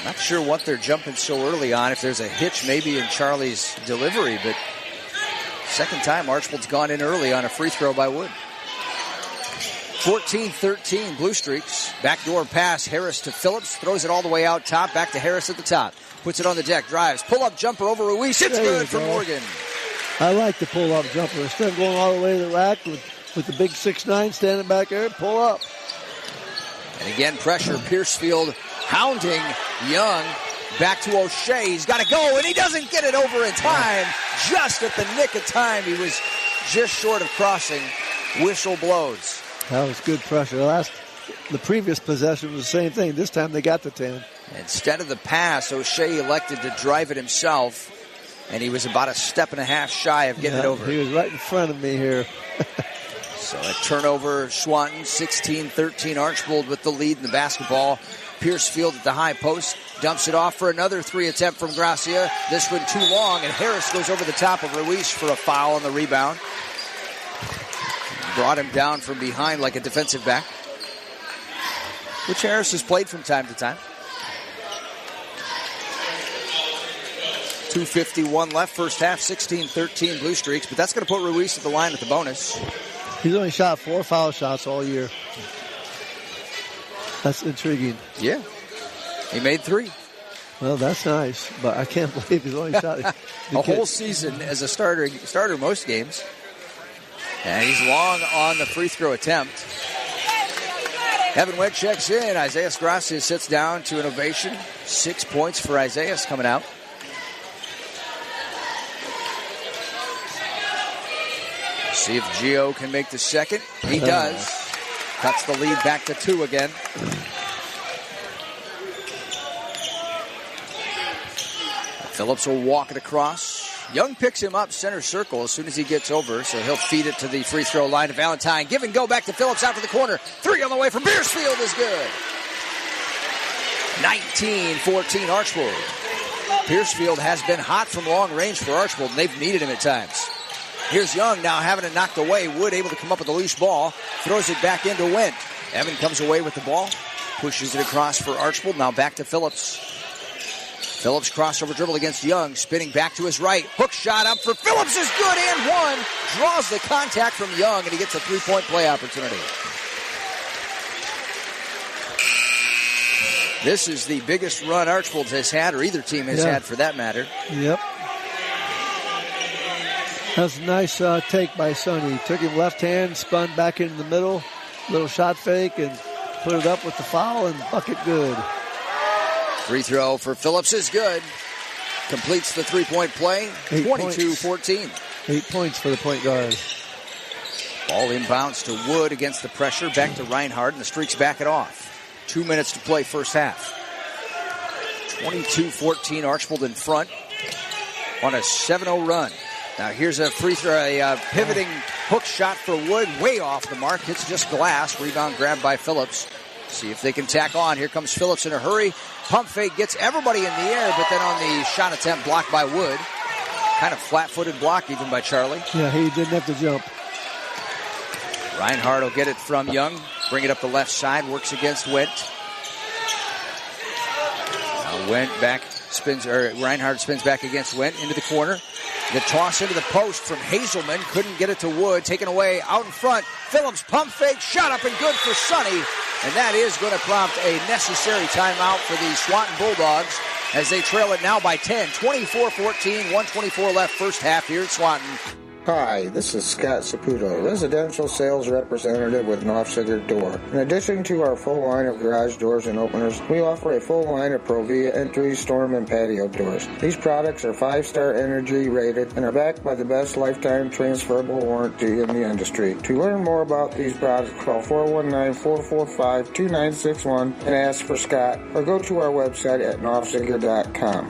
Not sure what they're jumping so early on. If there's a hitch maybe in Charlie's delivery, but second time Archbold's gone in early on a free throw by Wood. 14-13 Blue Streaks. Backdoor pass. Harris to Phillips. Throws it all the way out top. Back to Harris at the top. Puts it on the deck. Drives. Pull-up jumper over Ruiz. It's good for Morgan. I like the pull-up jumper. Instead of going all the way to the rack with the big 6'9" standing back there, pull up. And again, pressure. Piercefield hounding Young. Back to O'Shea. He's got to go, and he doesn't get it over in time. Just at the nick of time. He was just short of crossing. Whistle blows. That was good pressure. The previous possession was the same thing. This time they got the 10. Instead of the pass, O'Shea elected to drive it himself, and he was about a step and a half shy of getting it over. He was right in front of me here. So a turnover, Swanton, 16-13, Archbold with the lead in the basketball. Piercefield at the high post, dumps it off for another three attempt from Gracia. This one too long, and Harris goes over the top of Ruiz for a foul on the rebound. Brought him down from behind like a defensive back, which Harris has played from time to time. 2:51 left, first half, 16-13 Blue Streaks, but that's going to put Ruiz at the line with the bonus. He's only shot 4 foul shots all year. That's intriguing. Yeah. He made 3. Well, that's nice, but I can't believe he's only shot a whole season as a starter most games. And he's long on the free throw attempt. Evan Webb checks in. Isaiah Gracia sits down to an ovation. 6 points for Isaiah coming out. See if Gio can make the second. He does. Cuts the lead back to 2 again. Phillips will walk it across. Young picks him up center circle as soon as he gets over, so he'll feed it to the free throw line to Valentine. Give and go back to Phillips out to the corner. 3 on the way from Beersfield is good. 19-14 Archbold. Beersfield has been hot from long range for Archbold, and they've needed him at times. Here's Young now having it knocked away. Wood able to come up with a loose ball. Throws it back into Wendt. Evan comes away with the ball. Pushes it across for Archbold. Now back to Phillips. Phillips crossover dribble against Young. Spinning back to his right. Hook shot up for Phillips is good and one. Draws the contact from Young, and he gets a three-point play opportunity. This is the biggest run Archbold has had, or either team has had for that matter. Yep. That's a nice take by Sonny. Took him left hand, spun back into the middle, little shot fake, and put it up with the foul, and bucket good. Free throw for Phillips is good. Completes the three-point play, 22-14. 8 points for the point guard. Ball inbounds to Wood against the pressure. Back to Reinhardt, and the Streaks back it off. 2 minutes to play first half. 22-14, Archbold in front on a 7-0 run. Now here's a free throw, a pivoting hook shot for Wood, way off the mark. Hits just glass. Rebound grabbed by Phillips. See if they can tack on. Here comes Phillips in a hurry. Pump fake gets everybody in the air, but then on the shot attempt blocked by Wood. Kind of flat-footed block even by Charlie. Yeah, he didn't have to jump. Reinhardt will get it from Young. Bring it up the left side. Works against Wendt. Now Wendt back spins, or Reinhardt spins back against Wendt into the corner. The toss into the post from Hazelman. Couldn't get it to Wood. Taken away out in front. Phillips pump fake. Shot up and good for Sonny. And that is going to prompt a necessary timeout for the Swanton Bulldogs as they trail it now by 10. 24-14, 1:24 left first half here at Swanton. Hi, this is Scott Saputo, residential sales representative with Nofziger Door. In addition to our full line of garage doors and openers, we offer a full line of Provia entry, storm, and patio doors. These products are 5-star energy rated and are backed by the best lifetime transferable warranty in the industry. To learn more about these products, call 419-445-2961 and ask for Scott, or go to our website at nofziger.com.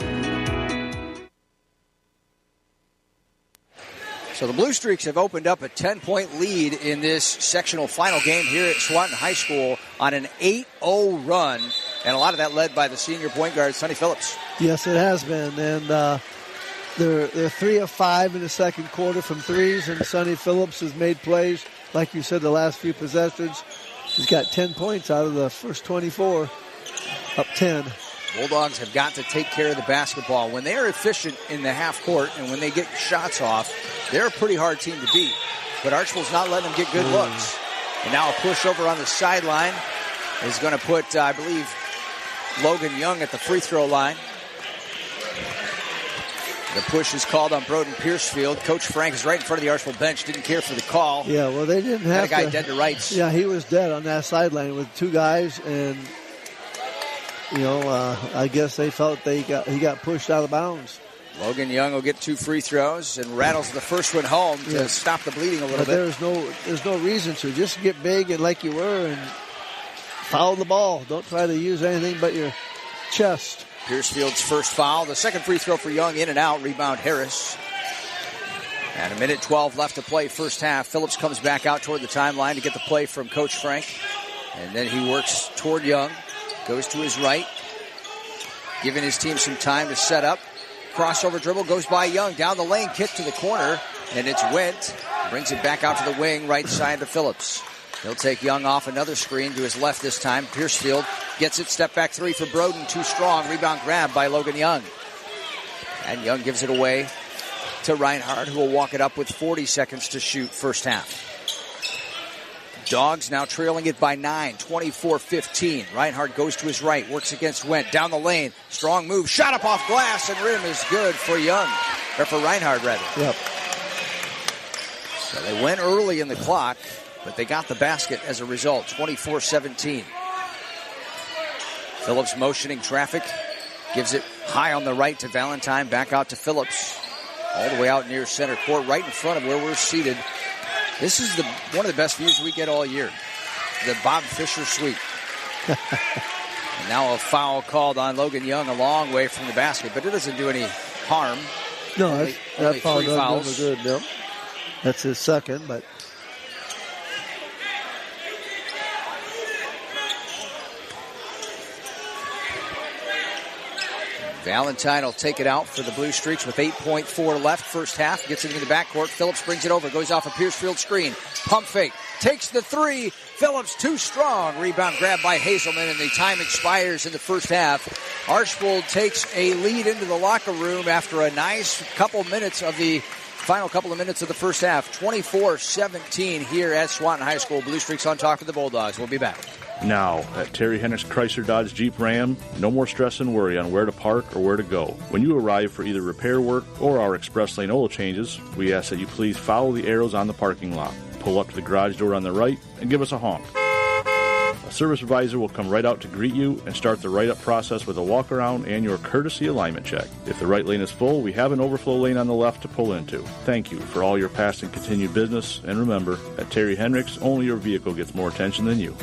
So the Blue Streaks have opened up a 10-point lead in this sectional final game here at Swanton High School on an 8-0 run. And a lot of that led by the senior point guard, Sonny Phillips. Yes, it has been. And they're 3 of 5 in the second quarter from threes. And Sonny Phillips has made plays, like you said, the last few possessions. He's got 10 points out of the first 24, up 10. Bulldogs have got to take care of the basketball. When they are efficient in the half court and when they get shots off, they're a pretty hard team to beat. But Archbold's not letting them get good looks. And now a push over on the sideline is going to put, I believe, Logan Young at the free throw line. The push is called on Broden Piercefield. Coach Frank is right in front of the Archbold bench. Didn't care for the call. Yeah, well, they didn't have a guy dead to rights. Yeah, he was dead on that sideline with two guys, and I guess they felt he got pushed out of bounds. Logan Young will get 2 free throws and rattles the first one home to stop the bleeding a little bit. There's no reason to. Just get big and like you were and foul the ball. Don't try to use anything but your chest. Piercefield's first foul. The second free throw for Young, in and out. Rebound Harris. And a minute 12 left to play first half. Phillips comes back out toward the timeline to get the play from Coach Frank. And then he works toward Young. Goes to his right. Giving his team some time to set up. Crossover dribble goes by Young. Down the lane, kick to the corner. And it's Wendt. Brings it back out to the wing, right side to Phillips. He'll take Young off another screen to his left this time. Piercefield gets it. Step back 3 for Broden. Too strong. Rebound grab by Logan Young. And Young gives it away to Reinhardt, who will walk it up with 40 seconds to shoot first half. Dogs now trailing it by 9, 24-15. Reinhardt goes to his right, works against Wendt. Down the lane, strong move, shot up off glass, and rim is good for Young. Or for Reinhardt, rather. Yep. So they went early in the clock, but they got the basket as a result, 24-17. Phillips motioning traffic, gives it high on the right to Valentine, back out to Phillips. All the way out near center court, right in front of where we're seated. This is one of the best views we get all year. The Bob Fisher Suite. And now a foul called on Logan Young a long way from the basket, but it doesn't do any harm. No, that foul doesn't do good. No. That's his second, but Valentine will take it out for the Blue Streaks with 8.4 left. First half, gets it into the backcourt. Phillips brings it over, goes off a Piercefield screen. Pump fake, takes the three. Phillips too strong. Rebound grab by Hazelman, and the time expires in the first half. Archbold takes a lead into the locker room after a nice final couple of minutes of the first half. 24-17 here at Swanton High School. Blue Streaks on top of the Bulldogs. We'll be back. Now, at Terry Henricks Chrysler Dodge Jeep Ram, no more stress and worry on where to park or where to go. When you arrive for either repair work or our express lane oil changes, we ask that you please follow the arrows on the parking lot. Pull up to the garage door on the right and give us a honk. A service advisor will come right out to greet you and start the write-up process with a walk-around and your courtesy alignment check. If the right lane is full, we have an overflow lane on the left to pull into. Thank you for all your past and continued business, and remember, at Terry Henricks, only your vehicle gets more attention than you.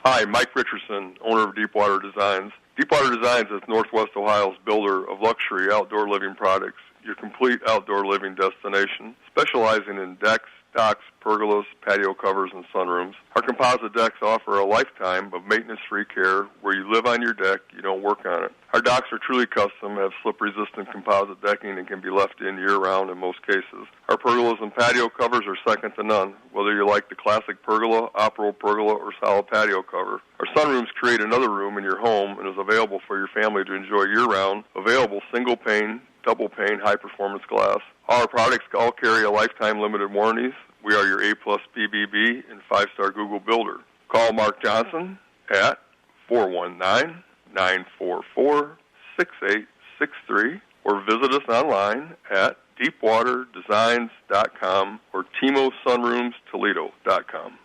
Hi, Mike Richardson, owner of Deepwater Designs. Deepwater Designs is Northwest Ohio's builder of luxury outdoor living products, your complete outdoor living destination, specializing in decks, docks, pergolas, patio covers, and sunrooms. Our composite decks offer a lifetime of maintenance-free care where you live on your deck, you don't work on it. Our docks are truly custom, have slip-resistant composite decking, and can be left in year-round in most cases. Our pergolas and patio covers are second to none, whether you like the classic pergola, opera pergola, or solid patio cover. Our sunrooms create another room in your home and is available for your family to enjoy year-round, available single-pane, double-pane, high-performance glass. Our products all carry a lifetime limited warranties. We are your A+ BBB and 5-star Google builder. Call Mark Johnson at 419-944-6863 or visit us online at deepwaterdesigns.com or timosunroomstoledo.com.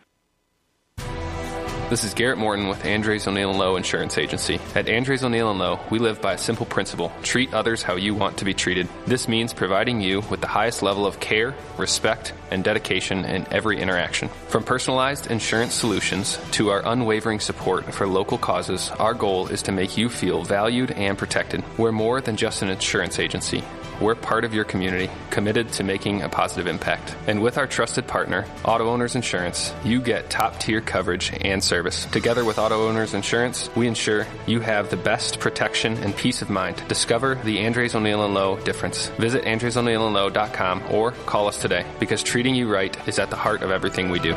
This is Garrett Morton with Andres O'Neill & Lowe Insurance Agency. At Andres O'Neill & Lowe, we live by a simple principle: treat others how you want to be treated. This means providing you with the highest level of care, respect, and dedication in every interaction. From personalized insurance solutions to our unwavering support for local causes, our goal is to make you feel valued and protected. We're more than just an insurance agency. We're part of your community, committed to making a positive impact. And with our trusted partner, Auto Owners Insurance, you get top-tier coverage and service. Together with Auto Owners Insurance, we ensure you have the best protection and peace of mind. Discover the Andres O'Neill & Lowe difference. Visit andreso'neillandlowe.com or call us today, because treating you right is at the heart of everything we do.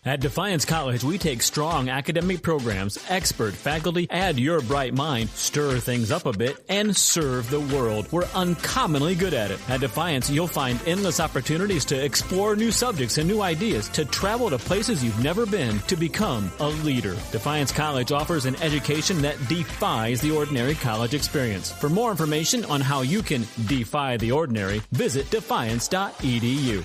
At Defiance College, we take strong academic programs, expert faculty, add your bright mind, stir things up a bit, and serve the world. We're uncommonly good at it. At Defiance, you'll find endless opportunities to explore new subjects and new ideas, to travel to places you've never been, to become a leader. Defiance College offers an education that defies the ordinary college experience. For more information on how you can defy the ordinary, visit defiance.edu.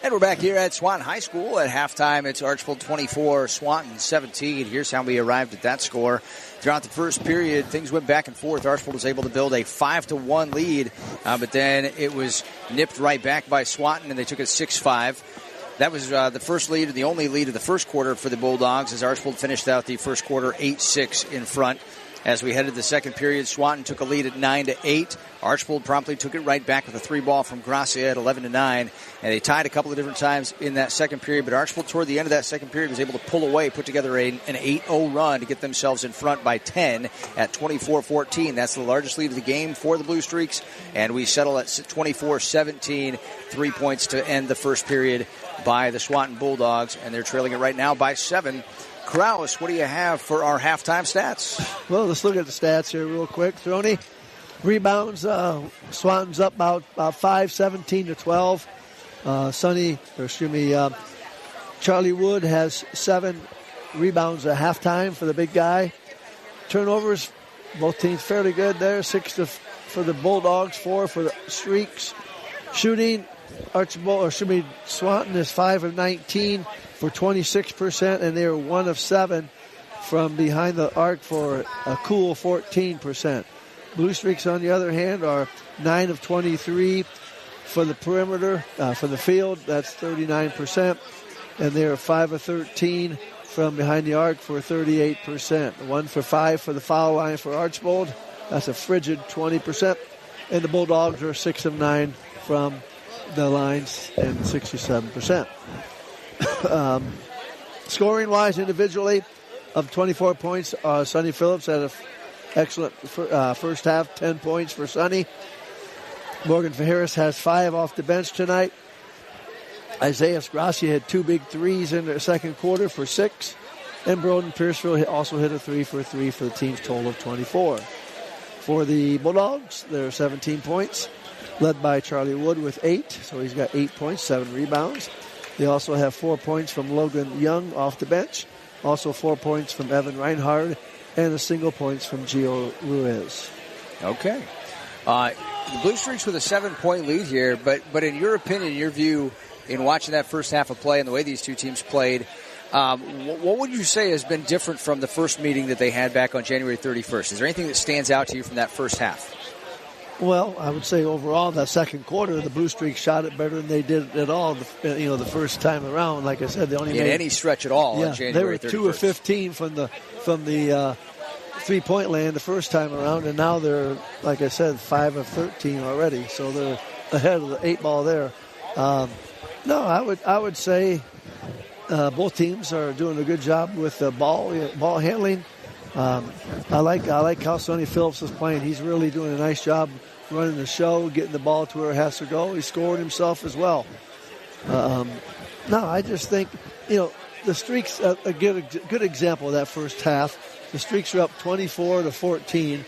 And we're back here at Swanton High School. At halftime, it's Archbold 24, Swanton 17. Here's how we arrived at that score. Throughout the first period, things went back and forth. Archbold was able to build a 5-1 lead, but then it was nipped right back by Swanton, and they took it 6-5. That was the first lead, the only lead of the first quarter for the Bulldogs, as Archbold finished out the first quarter 8-6 in front. As we headed to the second period, Swanton took a lead at 9-8. Archbold promptly took it right back with a 3-ball from Gracia at 11-9. And they tied a couple of different times in that second period. But Archbold, toward the end of that second period, was able to pull away, put together an 8-0 run to get themselves in front by 10 at 24-14. That's the largest lead of the game for the Blue Streaks. And we settle at 24-17, 3 points to end the first period by the Swanton Bulldogs. And they're trailing it right now by 7. Kraus, what do you have for our halftime stats? Well, let's look at the stats here real quick. Throny, rebounds, Swanton's up about 5, 17-12. Charlie Wood has 7 rebounds at halftime for the big guy. Turnovers, both teams fairly good there. 6 for the Bulldogs, 4 for the Streaks. Shooting, Swanton is 5 of 19 for 26%, and they're 1 of 7 from behind the arc for a cool 14%. Blue Streaks, on the other hand, are 9 of 23 for the perimeter, for the field, that's 39%. And they're 5 of 13 from behind the arc for 38%. 1 for 5 for the foul line for Archbold. That's a frigid 20%. And the Bulldogs are 6 of 9 from the lines and 67%. Scoring-wise, individually, of 24 points, Sonny Phillips had an excellent first half, 10 points for Sonny. Morgan Harris has 5 off the bench tonight. Isaiah Sgrassi had 2 big threes in the second quarter for 6. And Broden Pierceville also hit a 3 for 3 for the team's total of 24. For the Bulldogs, there are 17 points, led by Charlie Wood with 8. So he's got 8 points, 7 rebounds. They also have 4 points from Logan Young off the bench. Also 4 points from Evan Reinhard and a single points from Gio Ruiz. Okay. The Blue Streaks with a 7-point lead here, but in your opinion, your view, in watching that first half of play and the way these two teams played, what would you say has been different from the first meeting that they had back on January 31st? Is there anything that stands out to you from that first half? Well, I would say overall, that second quarter, the Blue Streaks shot it better than they did at all. The first time around, like I said, they only made any stretch at all. On January 31st. They were 2 of 15 from the 3-point land the first time around, and now they're, like I said, 5 of 13 already. So they're ahead of the 8 ball there. No, I would say both teams are doing a good job with the ball handling. I like how Sonny Phillips is playing. He's really doing a nice job running the show, getting the ball to where it has to go. He scored himself as well. No, I just think, the Streaks, a good example of that first half. The Streaks are up 24-14,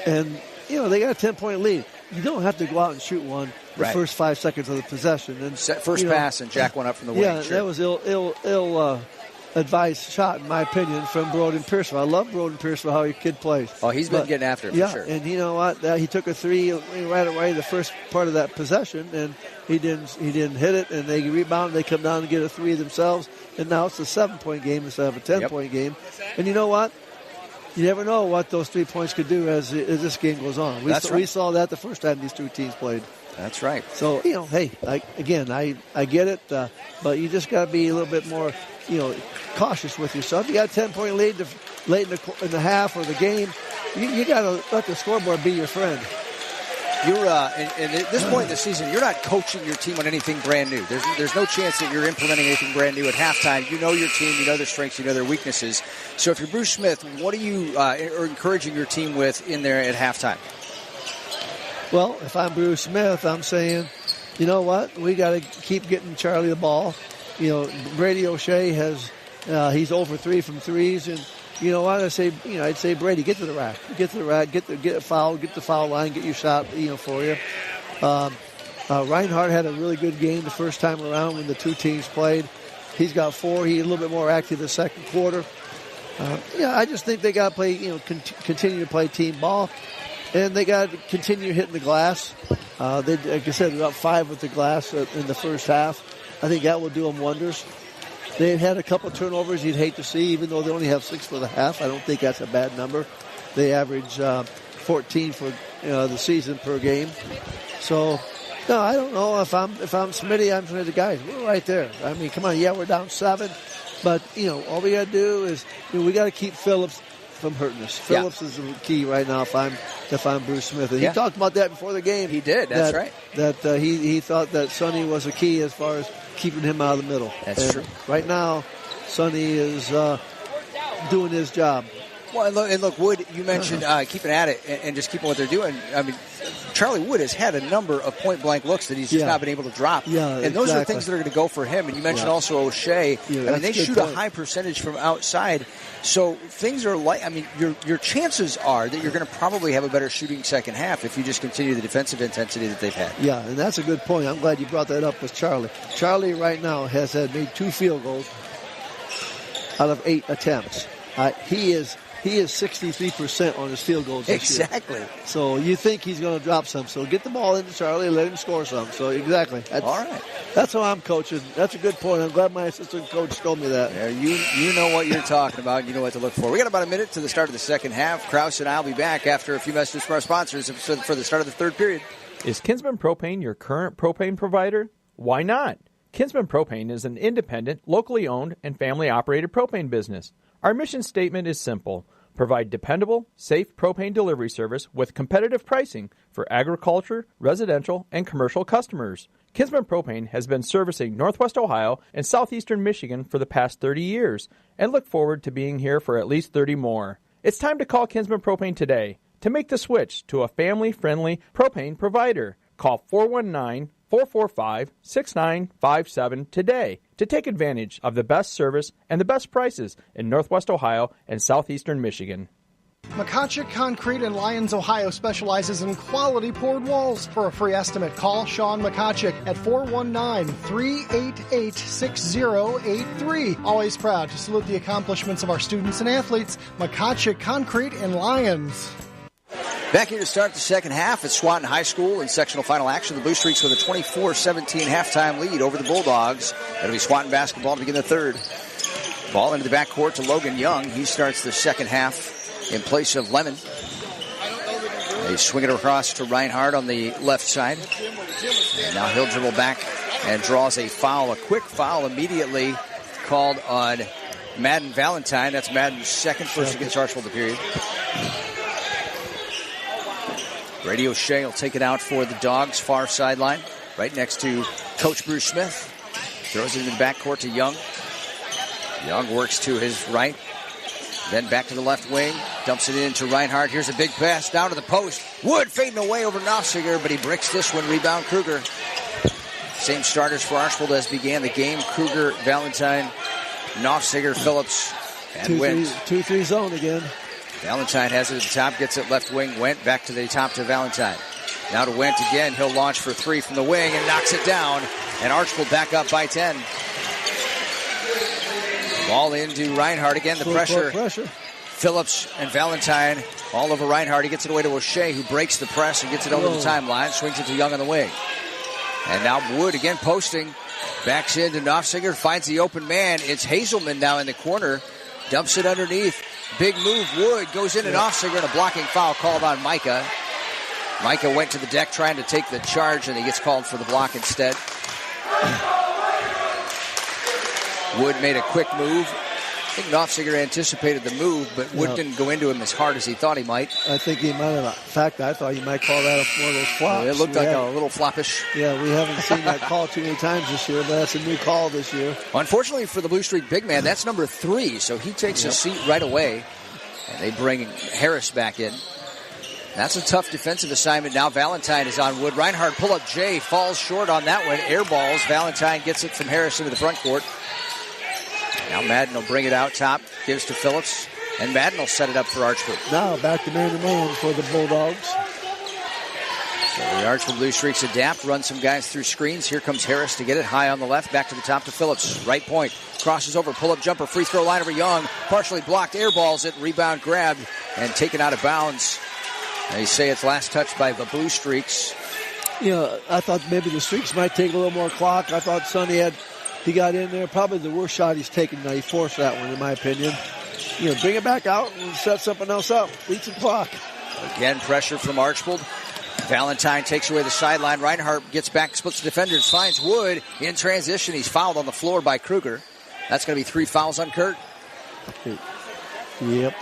and, they got a 10-point lead. You don't have to go out and shoot one the first 5 seconds of the possession. And first pass and jack one up from the wing. Yeah, that was ill advised shot, in my opinion, from Broden Pierceville. I love Broden Pierceville, how your kid plays. Oh, he's been getting after it for sure. And you know what? He took a 3 right away the first part of that possession, and he didn't hit it, and they rebound. They come down and get a 3 themselves, and now it's a 7-point game instead of a 10-point game. And you know what? You never know what those 3 points could do as this game goes on. We saw that the first time these two teams played. That's right. So, hey, I get it, but you just got to be a little bit more, cautious with yourself. You got a 10-point lead late in the half or the game. You got to let the scoreboard be your friend. You're and at this point in the season, you're not coaching your team on anything brand new. There's no chance that you're implementing anything brand new at halftime. You know your team, you know their strengths, you know their weaknesses. So if you're Bruce Smith, what are you encouraging your team with in there at halftime? Well, if I'm Bruce Smith, I'm saying, you know what? We got to keep getting Charlie the ball. Brady O'Shea he's over 3 from threes, and you know what? I'd say Brady, get to the rack, get a foul, get the foul line, get your shot, for you. Reinhardt had a really good game the first time around when the two teams played. He's got 4. He's a little bit more active the second quarter. I just think they got to play, continue to play team ball, and they got to continue hitting the glass. Like I said, they're up 5 with the glass in the first half. I think that will do them wonders. They've had a couple of turnovers you'd hate to see, even though they only have 6 for the half. I don't think that's a bad number. They average 14 for the season per game. So, no, I don't know. If I'm Smitty, I'm saying the guys, we're right there. I mean, come on, we're down 7. But, all we got to do is we got to keep Phillips from hurting us. Phillips is the key right now if I'm Bruce Smith. And he talked about that before the game. He did, that's right. That he thought that Sonny was a key as far as keeping him out of the middle. That's true. Right now, Sonny is doing his job. Well, and look, Wood, you mentioned keeping at it and just keeping what they're doing. I mean, Charlie Wood has had a number of point-blank looks that he's just not been able to drop. Yeah, and those are things that are going to go for him. And you mentioned also O'Shea. They shoot a high percentage from outside. So things are your chances are that you're going to probably have a better shooting second half if you just continue the defensive intensity that they've had. Yeah, and that's a good point. I'm glad you brought that up with Charlie. Charlie right now has made 2 field goals out of 8 attempts. He is 63% on his field goals this year. Exactly. So you think he's going to drop some. So get the ball into Charlie and let him score some. So exactly. All right. That's how I'm coaching. That's a good point. I'm glad my assistant coach told me that. Yeah, you know what you're talking about. You know what to look for. We got about a minute to the start of the second half. Krause and I will be back after a few messages from our sponsors for the start of the third period. Is Kinsman Propane your current propane provider? Why not? Kinsman Propane is an independent, locally owned, and family-operated propane business. Our mission statement is simple. Provide dependable, safe propane delivery service with competitive pricing for agriculture, residential, and commercial customers. Kinsman Propane has been servicing Northwest Ohio and southeastern Michigan for the past 30 years and look forward to being here for at least 30 more. It's time to call Kinsman Propane today to make the switch to a family-friendly propane provider. Call 419-445-6957 today to take advantage of the best service and the best prices in Northwest Ohio and southeastern Michigan. McConaughey Concrete in Lyons, Ohio specializes in quality poured walls. For a free estimate, call Sean McConaughey at 419-388-6083. Always proud to salute the accomplishments of our students and athletes. McConaughey Concrete in Lyons. Back here to start the second half at Swanton High School in sectional final action. The Blue Streaks with a 24-17 halftime lead over the Bulldogs. That'll be Swanton basketball to begin the third. Ball into the backcourt to Logan Young. He starts the second half in place of Lemon. They swing it across to Reinhardt on the left side. And now he'll dribble back and draws a foul, a quick foul immediately called on Madden Valentine. That's Madden's second, first against Archbold the period. Brady O'Shea will take it out for the Dogs, far sideline, right next to Coach Bruce Smith. Throws it in the backcourt to Young. Young works to his right, then back to the left wing, dumps it into Reinhardt. Here's a big pass down to the post. Wood fading away over Nofsiger, but he bricks this one. Rebound Kruger. Same starters for Archbold as began the game. Kruger, Valentine, Nofsiger, Phillips, and Wentz. 2-3 zone again. Valentine has it at the top, gets it left wing, Went back to the top to Valentine. Now to Went again, he'll launch for three from the wing and knocks it down, and Archbold back up by 10. Ball into Reinhardt again, the pressure. Phillips and Valentine all over Reinhardt. He gets it away to O'Shea, who breaks the press and gets it over the timeline, swings it to Young on the wing. And now Wood again posting, backs into Nofsiger, finds the open man. It's Hazelman now in the corner, dumps it underneath. Big move, Wood goes in and Nofsiger, and a blocking foul called on Micah. Micah went to the deck trying to take the charge, and he gets called for the block instead. Wood made a quick move. I think Nofsiger anticipated the move, but Wood didn't go into him as hard as he thought he might. I think he might have. In fact, I thought he might call that one of those flops. It looked like a little floppish. Yeah, we haven't seen that call too many times this year, but that's a new call this year. Unfortunately for the Blue Streak big man, that's number 3, so he takes a seat right away, and they bring Harris back in. That's a tough defensive assignment. Now Valentine is on Wood. Reinhardt pull-up Jay falls short on that one. Air balls. Valentine gets it from Harris into the front court. Now Madden will bring it out top, gives to Phillips, and Madden will set it up for Archbold. Now back to man for the Bulldogs. So the Archbold Blue Streaks adapt, run some guys through screens. Here comes Harris to get it high on the left, back to the top to Phillips. Right point, crosses over, pull-up jumper, free throw line over Young. Partially blocked, air balls it, rebound grabbed, and taken out of bounds. They say it's last touch by the Blue Streaks. Yeah, I thought maybe the Streaks might take a little more clock. I thought Sonny he got in there. Probably the worst shot he's taken. Now he forced that one, in my opinion. Bring it back out and set something else up. Beat the clock. Again, pressure from Archbold. Valentine takes away the sideline. Reinhardt gets back, splits the defenders, finds Wood in transition. He's fouled on the floor by Kruger. That's going to be 3 fouls on Kurt. Yep.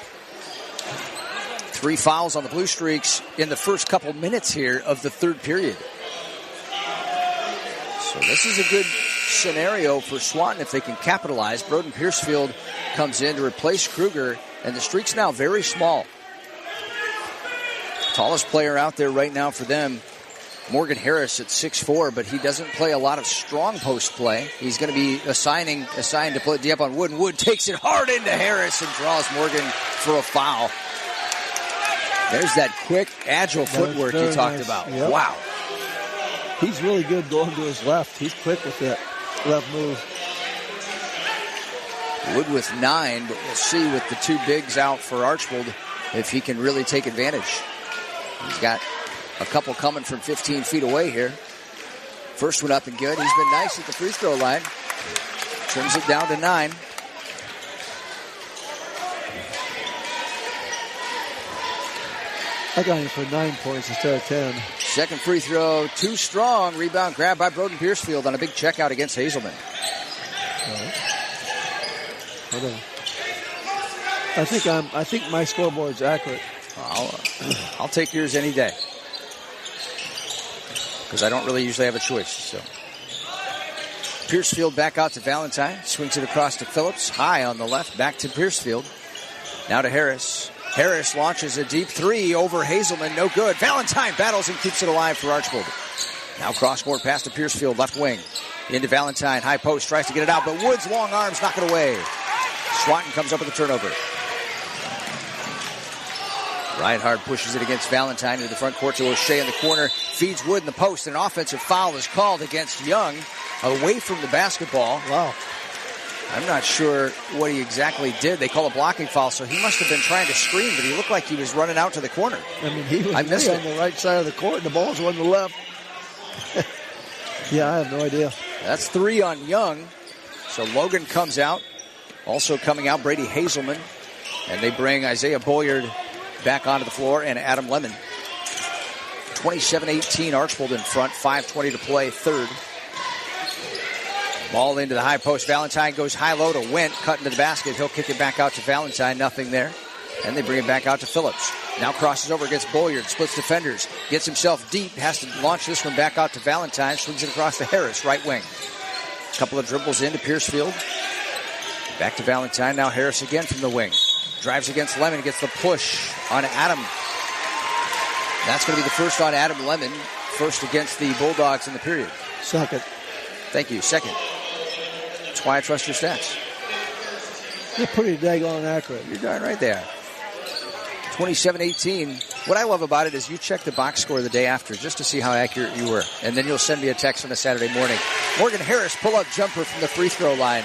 3 fouls on the Blue Streaks in the first couple minutes here of the third period. So this is a good scenario for Swanton if they can capitalize. Broden Piercefield comes in to replace Kruger, and the Streaks now very small. Tallest player out there right now for them, Morgan Harris at 6'4", but he doesn't play a lot of strong post play. He's going to be assigned to play D up on Wood, and Wood takes it hard into Harris and draws Morgan for a foul. There's that quick, agile footwork you talked about. Yep. Wow. He's really good going to his left. He's quick with that left move. Wood with 9, but we'll see with the 2 bigs out for Archbold if he can really take advantage. He's got a couple coming from 15 feet away here. First one up and good. He's been nice at the free throw line. Trims it down to 9. I got him for 9 points instead of 10. Second free throw, too strong. Rebound grab by Broden Piercefield on a big checkout against Hazelman. I think my scoreboard's accurate. I'll take yours any day, because I don't really usually have a choice. So Piercefield back out to Valentine, swings it across to Phillips, high on the left, back to Piercefield. Now to Harris. Harris launches a deep three over Hazelman, no good. Valentine battles and keeps it alive for Archbold. Now cross-court pass to Piercefield, left wing. Into Valentine, high post, tries to get it out, but Wood's long arms knock it away. Swanton comes up with a turnover. Reinhardt pushes it against Valentine into the front court to O'Shea in the corner. Feeds Wood in the post, and an offensive foul is called against Young away from the basketball. Wow. I'm not sure what he exactly did. They call a blocking foul, so he must have been trying to screen, but he looked like he was running out to the corner. I mean, he was on the right side of the court, and the ball's on the left. Yeah, I have no idea. That's 3 on Young. So Logan comes out. Also coming out, Brady Hazelman. And they bring Isaiah Boyard back onto the floor and Adam Lemon. 27-18, Archbold in front. 5:20 to play, third. Ball into the high post. Valentine goes high-low to Went, cut into the basket. He'll kick it back out to Valentine. Nothing there. And they bring it back out to Phillips. Now crosses over against Boyard. Splits defenders. Gets himself deep. Has to launch this one back out to Valentine. Swings it across to Harris, right wing. A couple of dribbles into Piercefield. Back to Valentine. Now Harris again from the wing. Drives against Lemon. Gets the push on Adam. That's going to be the first on Adam Lemon. First against the Bulldogs in the period. Second. Thank you. Second. That's why I trust your stats. They're pretty daggone accurate. You're darn right there. 27-18. What I love about it is you check the box score the day after just to see how accurate you were. And then you'll send me a text on a Saturday morning. Morgan Harris, pull-up jumper from the free throw line.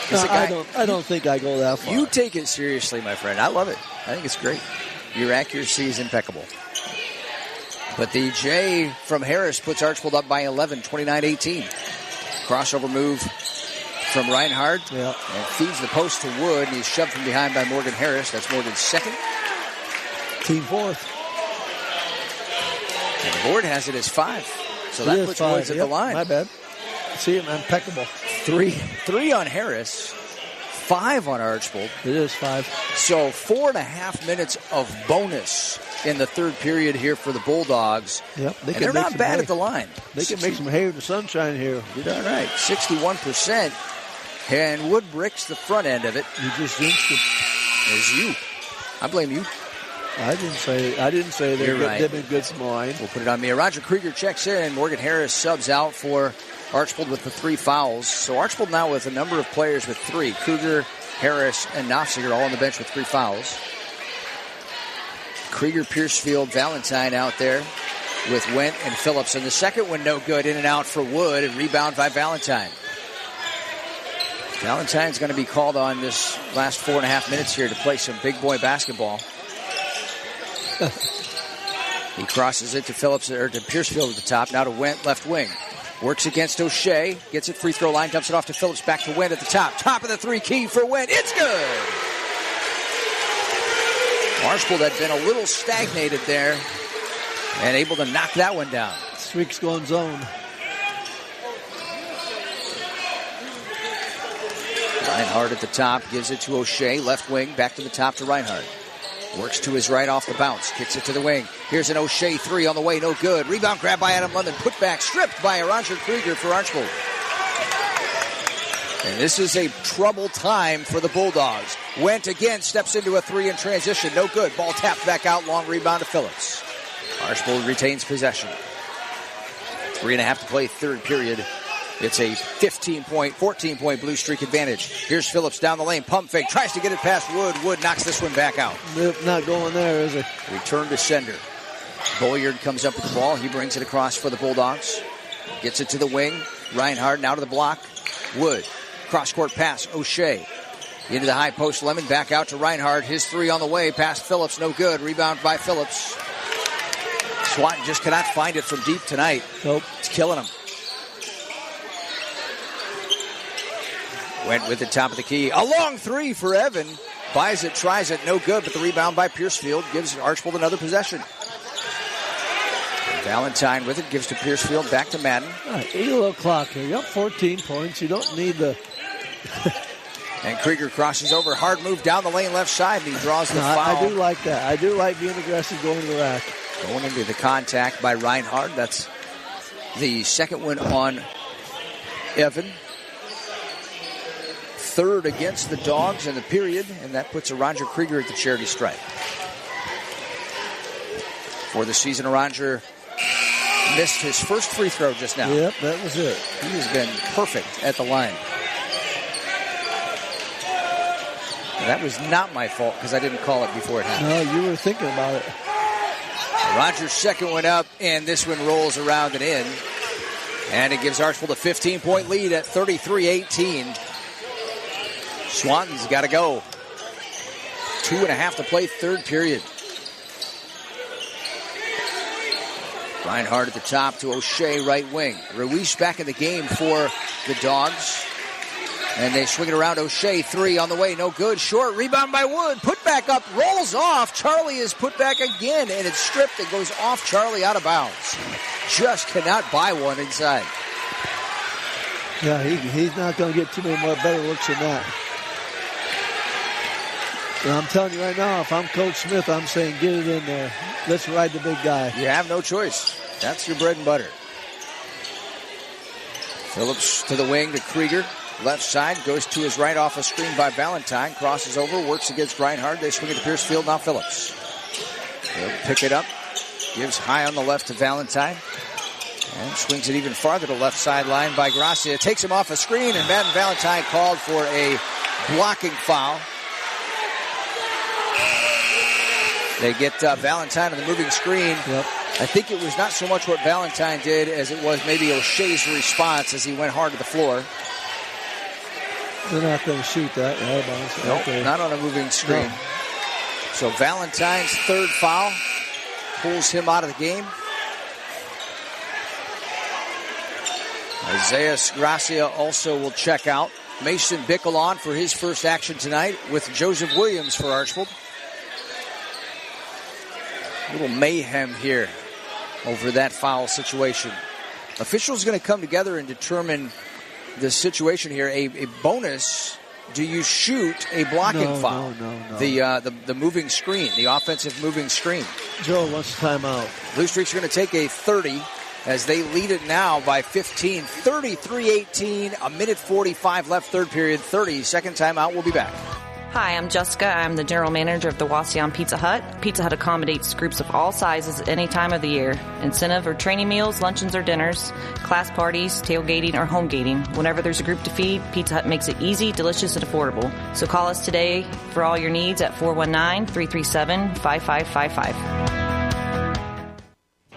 No, I don't think I go that far. You take it seriously, my friend. I love it. I think it's great. Your accuracy is impeccable. But the J from Harris puts Archbold up by 11, 29-18. Crossover move from Reinhardt. Yeah. And feeds the post to Wood. And he's shoved from behind by Morgan Harris. That's Morgan's second. Team fourth. And the board has it as 5. So that puts Woods at the line. My bad. See him, impeccable. 3 on Harris. 5 on Archbold. It is 5. So 4.5 minutes of bonus in the third period here for the Bulldogs. Yep. They're not bad at the line. They can make some hay in the sunshine here. You're darn right. 61%. And Wood bricks the front end of it. You just jinxed it. As you. I blame you. I didn't say they've been good from the line. We'll put it on me. Roger Krieger checks in. Morgan Harris subs out for Archbold with the 3 fouls. So Archbold now with a number of players with 3. Kruger, Harris, and Knopfsiger all on the bench with 3 fouls. Krieger, Piercefield, Valentine out there with Went and Phillips. And the second one no good. In and out for Wood, and rebound by Valentine. Valentine's going to be called on this last 4.5 minutes here to play some big boy basketball. He crosses it to Phillips, or to Piercefield at the top. Now to Went, left wing. Works against O'Shea. Gets it free throw line. Dumps it off to Phillips. Back to Went at the top. Top of the 3 key for Went. It's good! Archbold had been a little stagnated there and able to knock that one down. Streak's going zone. Reinhardt at the top. Gives it to O'Shea. Left wing. Back to the top to Reinhardt. Works to his right off the bounce. Kicks it to the wing. Here's an O'Shea 3 on the way. No good. Rebound grab by Adam Lemon. Put back. Stripped by Roger Krieger for Archbold. And this is a trouble time for the Bulldogs. Went again. Steps into a 3 in transition. No good. Ball tapped back out. Long rebound to Phillips. Archbold retains possession. 3.5 to play third period. It's a 14-point blue streak advantage. Here's Phillips down the lane. Pump fake. Tries to get it past Wood. Wood knocks this one back out. Not going there, is it? Return to sender. Boyard comes up with the ball. He brings it across for the Bulldogs. Gets it to the wing. Reinhardt now to the block. Wood. Cross-court pass. O'Shea. Into the high post. Lemon back out to Reinhardt. His 3 on the way. Past Phillips. No good. Rebound by Phillips. Swanton just cannot find it from deep tonight. Nope. It's killing him. Went with the top of the key. A long 3 for Evan. buys it, tries it, no good, but the rebound by Piercefield gives Archbold another possession. Valentine with it, gives to Piercefield, back to Madden. Eat a little clock here. You're up 14 points. You don't need the... And Krieger crosses over. Hard move down the lane left side, and he draws the foul. I do like that. I do like being aggressive going to the rack. Going into the contact by Reinhardt. That's the second one on Evan. Third against the Dogs in the period, and that puts a Roger Krieger at the charity stripe. For the season, Roger missed his first free throw just now. Yep, that was it. He has been perfect at the line. That was not my fault because I didn't call it before it happened. No, you were thinking about it. Rogers' second one up, and this one rolls around and in. And it gives Archbold a 15-point lead at 33-18. Swanton's got to go. 2.5 to play, third period. Reinhardt at the top to O'Shea, right wing. Ruiz back in the game for the Dogs. And they swing it around. O'Shea, three on the way, no good. Short rebound by Wood. Put back up, rolls off. Charlie is put back again, and it's stripped. It goes off Charlie, out of bounds. Just cannot buy one inside. Yeah, he's not going to get too many more better looks than that. And I'm telling you right now, if I'm Coach Smith, I'm saying get it in there. Let's ride the big guy. You have no choice. That's your bread and butter. Phillips to the wing to Krieger. Left side, goes to his right off a screen by Valentine. Crosses over, works against Reinhardt. They swing it to Piercefield, now Phillips. They'll pick it up. Gives high on the left to Valentine. And swings it even farther to left sideline by Gracia. Takes him off a screen, and Madden Valentine called for a blocking foul. They get Valentine on the moving screen. Yep. I think it was not so much what Valentine did as it was maybe O'Shea's response as he went hard to the floor. They're not going to shoot that. Nope, okay. Not on a moving screen. No. So Valentine's third foul pulls him out of the game. Isaiah Gracia also will check out. Mason Bickle on for his first action tonight with Joseph Williams for Archbold. A little mayhem here over that foul situation. Officials going to come together and determine the situation here. A bonus. Do you shoot a blocking foul? No. The moving screen, the offensive moving screen. Joe wants timeout. Blue Streaks are going to take a 30 as they lead it now by 15. 33-18, a minute 45 left, third period, 30. Second timeout. We'll be back. Hi, I'm Jessica. I'm the general manager of the Wauseon Pizza Hut. Pizza Hut accommodates groups of all sizes at any time of the year. Incentive or training meals, luncheons or dinners, class parties, tailgating or home gating. Whenever there's a group to feed, Pizza Hut makes it easy, delicious, and affordable. So call us today for all your needs at 419-337-5555.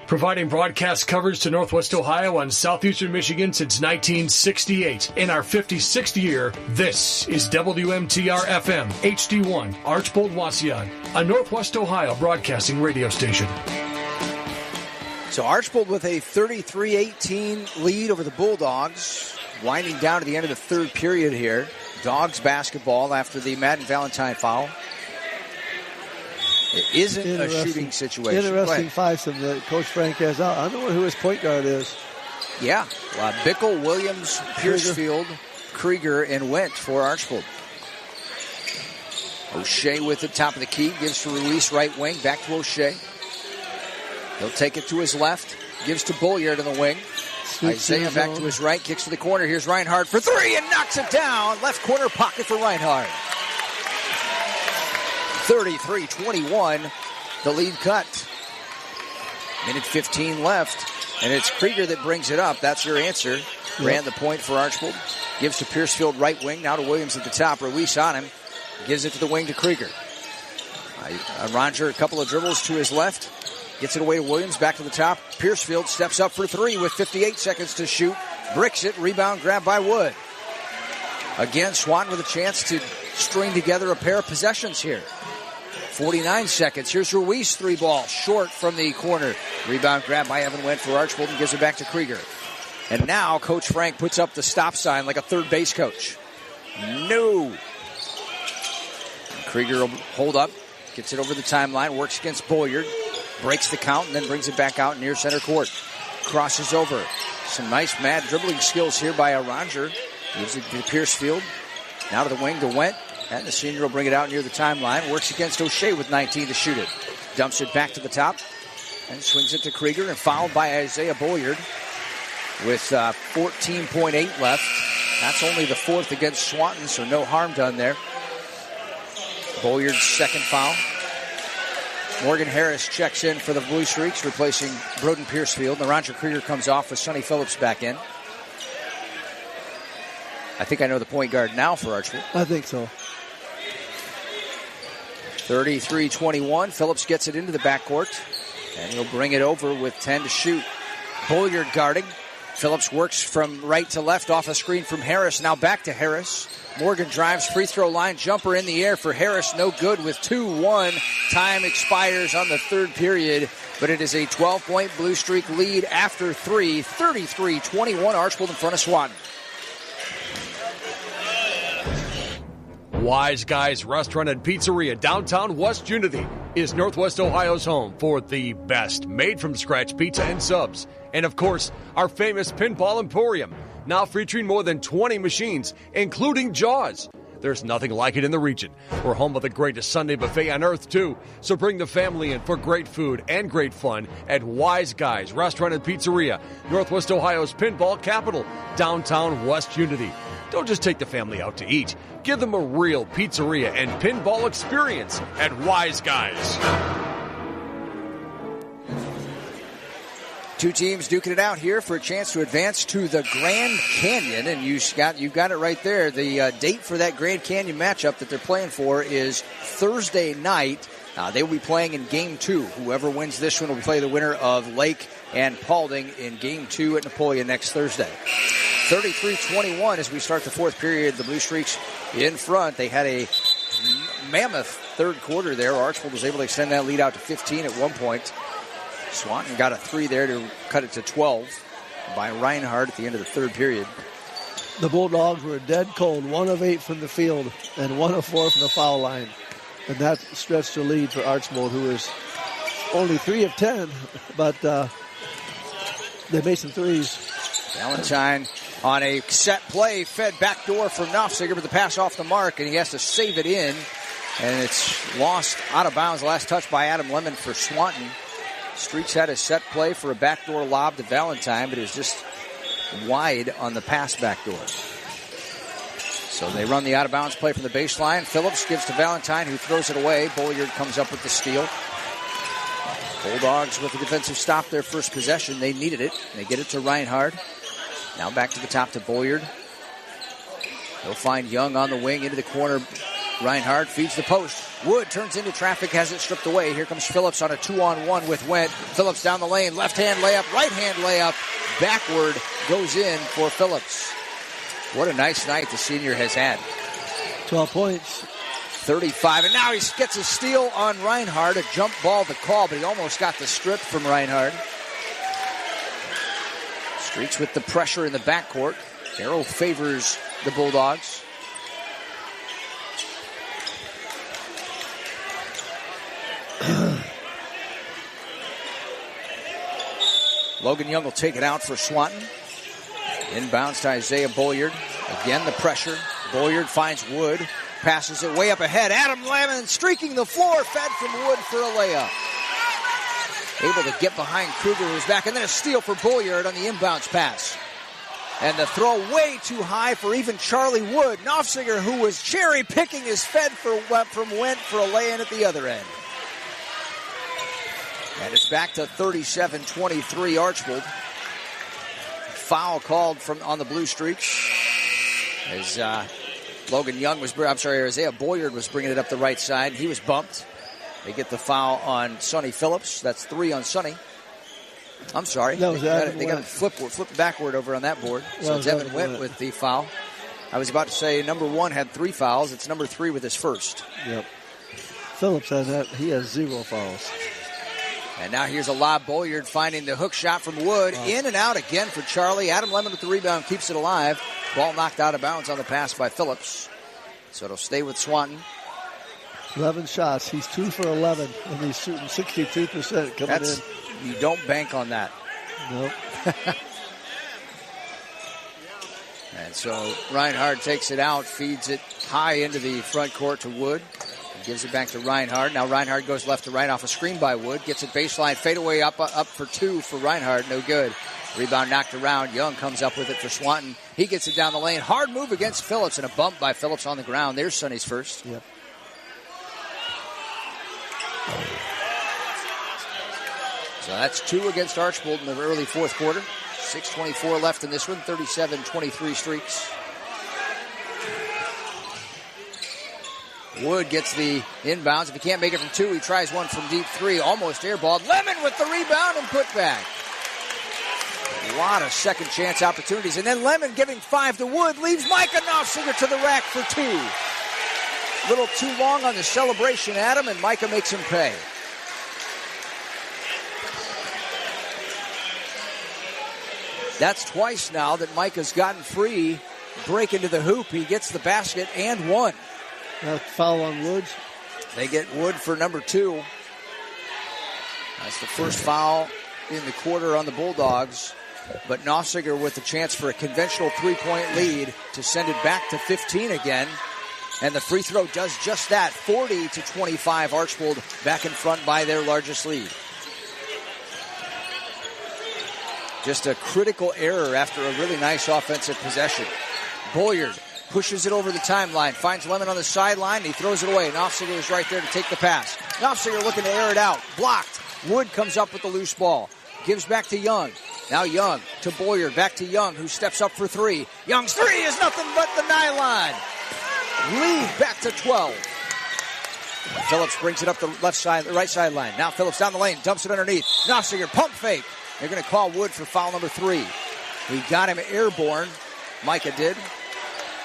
Providing broadcast coverage to Northwest Ohio and Southeastern Michigan since 1968. In our 56th year, this is WMTR FM, HD1, Archbold Wauseon, a Northwest Ohio broadcasting radio station. So Archbold with a 33-18 lead over the Bulldogs. Winding down to the end of the third period here. Dogs basketball after the Madden Valentine foul. It isn't a shooting situation. Interesting fivesome that Coach Frank has out. I don't know who his point guard is. Yeah. Bickle, Williams, Piercefield, Krieger, and Wendt for Archbold. O'Shea with the top of the key. Gives to Ruiz, right wing. Back to O'Shea. He'll take it to his left. Gives to Bolliard in the wing. Isaiah back to his right. Kicks to the corner. Here's Reinhardt for three and knocks it down. Left corner pocket for Reinhardt. 33-21, the lead cut. Minute 15 left, and it's Krieger that brings it up. That's your answer. Yep. Ran the point for Archbold. Gives to Piercefield, right wing. Now to Williams at the top. Ruiz on him. Gives it to the wing to Krieger. Roger, a couple of dribbles to his left. Gets it away to Williams, back to the top. Piercefield steps up for three with 58 seconds to shoot. Bricks it, rebound grab by Wood. Again, Swanton with a chance to string together a pair of possessions here. 49 seconds. Here's Ruiz, three ball, short from the corner. Rebound grab by Evan Wendt for Archbold and gives it back to Krieger. And now Coach Frank puts up the stop sign like a third base coach. No. Krieger will hold up, gets it over the timeline, works against Bolyard, breaks the count, and then brings it back out near center court. Crosses over. Some nice mad dribbling skills here by Aranger. Gives it to Piercefield. Now to the wing to Went. And the senior will bring it out near the timeline. Works against O'Shea with 19 to shoot it. Dumps it back to the top. And swings it to Krieger, and fouled by Isaiah Bolyard with 14.8 left. That's only the fourth against Swanton, so no harm done there. Bolyard's second foul. Morgan Harris checks in for the Blue Streaks, replacing Broden Piercefield. Naranja Krieger comes off with Sonny Phillips back in. I think I know the point guard now for Archbold. I think so. 33-21. Phillips gets it into the backcourt, and he'll bring it over with 10 to shoot. Bolyard guarding. Phillips works from right to left off a screen from Harris. Now back to Harris. Morgan drives, free throw line, jumper in the air for Harris. No good with 2-1. Time expires on the third period, but it is a 12-point Blue Streak lead after three. 33-21, Archbold in front of Swanton. Wise Guys Restaurant and Pizzeria, downtown West Unity, is Northwest Ohio's home for the best made-from-scratch pizza and subs. And, of course, our famous Pinball Emporium, now featuring more than 20 machines, including Jaws. There's nothing like it in the region. We're home of the greatest Sunday buffet on earth, too. So bring the family in for great food and great fun at Wise Guys Restaurant and Pizzeria, Northwest Ohio's pinball capital, downtown West Unity. Don't just take the family out to eat. Give them a real pizzeria and pinball experience at Wise Guys. Two teams duking it out here for a chance to advance to the Grand Canyon, and you've got it right there. The date for that Grand Canyon matchup that they're playing for is Thursday night. They will be playing in Game 2. Whoever wins this one will play the winner of Lake and Paulding in Game 2 at Napoleon next Thursday. 33-21 as we start the fourth period. The Blue Streaks in front. They had a mammoth third quarter there. Archbold was able to extend that lead out to 15 at one point. Swanton got a three there to cut it to 12 by Reinhardt at the end of the third period. The Bulldogs were dead cold, 1 of 8 from the field and 1 of 4 from the foul line. And that stretched the lead for Archbold, who is only 3 of 10, but they made some threes. Valentine on a set play, fed backdoor from Nofziger, but the pass off the mark, and he has to save it in. And it's lost out of bounds. Last touch by Adam Lemon for Swanton. Streaks had a set play for a backdoor lob to Valentine, but it was just wide on the pass backdoor. So they run the out-of-bounds play from the baseline. Phillips gives to Valentine, who throws it away. Bolyard comes up with the steal. Bulldogs with a defensive stop their first possession. They needed it. They get it to Reinhardt. Now back to the top to Bolyard. They'll find Young on the wing into the corner. Reinhardt feeds the post. Wood turns into traffic, has it stripped away. Here comes Phillips on a 2-on-1 with Went. Phillips down the lane, left-hand layup, right-hand layup. Backward goes in for Phillips. What a nice night the senior has had. 12 points. 35, and now he gets a steal on Reinhardt. A jump ball to call, but he almost got the strip from Reinhardt. Streaks with the pressure in the backcourt. Arrow favors the Bulldogs. Logan Young will take it out for Swanton. Inbounds to Isaiah Bolyard. Again, the pressure. Bolyard finds Wood. Passes it way up ahead. Adam Lemon streaking the floor. Fed from Wood for a layup. Able to get behind Kruger, who's back. And then a steal for Bolyard on the inbounds pass. And the throw way too high for even Charlie Wood. Nofziger, who was cherry picking, is fed from Went for a lay-in at the other end. And it's back to 37-23 Archbold. Foul called on the Blue Streaks. As Isaiah Bolyard was bringing it up the right side. He was bumped. They get the foul on Sonny Phillips. That's 3 on Sonny. I'm sorry. They got it flipped backward over on that board. So it's Evan Went with the foul. I was about to say number 1 had 3 fouls. It's number 3 with his first. Yep. Phillips has that. He has 0 fouls. And now here's a lob. Bolyard finding the hook shot from Wood. Wow. In and out again for Charlie. Adam Lemon with the rebound keeps it alive. Ball knocked out of bounds on the pass by Phillips. So it'll stay with Swanton. 11 shots. He's 2 for 11, and he's shooting 62% coming in. You don't bank on that. Nope. And so Reinhardt takes it out, feeds it high into the front court to Wood. Gives it back to Reinhardt. Now Reinhardt goes left to right off a screen by Wood. Gets it baseline, fadeaway up for 2 for Reinhardt. No good. Rebound knocked around. Young comes up with it for Swanton. He gets it down the lane. Hard move against Phillips and a bump by Phillips on the ground. There's Sonny's first. Yep. So that's 2 against Archbold in the early fourth quarter. 6:24 left in this one. 37-23 streaks. Wood gets the inbounds. If he can't make it from 2, he tries one from deep 3. Almost airballed. Lemon with the rebound and put back. A lot of second chance opportunities. And then Lemon giving 5 to Wood. Leaves Micah Knopfsinger to the rack for 2. Little too long on the celebration, Adam, and Micah makes him pay. That's twice now that Micah's gotten free. Break into the hoop. He gets the basket and 1. Foul on Woods. They get Wood for number 2. That's the first foul in the quarter on the Bulldogs. But Knopfsinger with the chance for a conventional 3-point lead to send it back to 15 again. And the free throw does just that. 40-25. Archbold back in front by their largest lead. Just a critical error after a really nice offensive possession. Bolyard pushes it over the timeline, finds Lemon on the sideline, and he throws it away. Knopfsinger is right there to take the pass. Knopfsinger looking to air it out. Blocked. Wood comes up with the loose ball. Gives back to Young. Now Young to Bolyard. Back to Young, who steps up for 3. Young's 3 is nothing but the nylon. Lead back to 12. Phillips brings it up the right sideline. Now Phillips down the lane, dumps it underneath. Knopfsinger, pump fake. They're going to call Wood for foul number 3. He got him airborne. Micah did.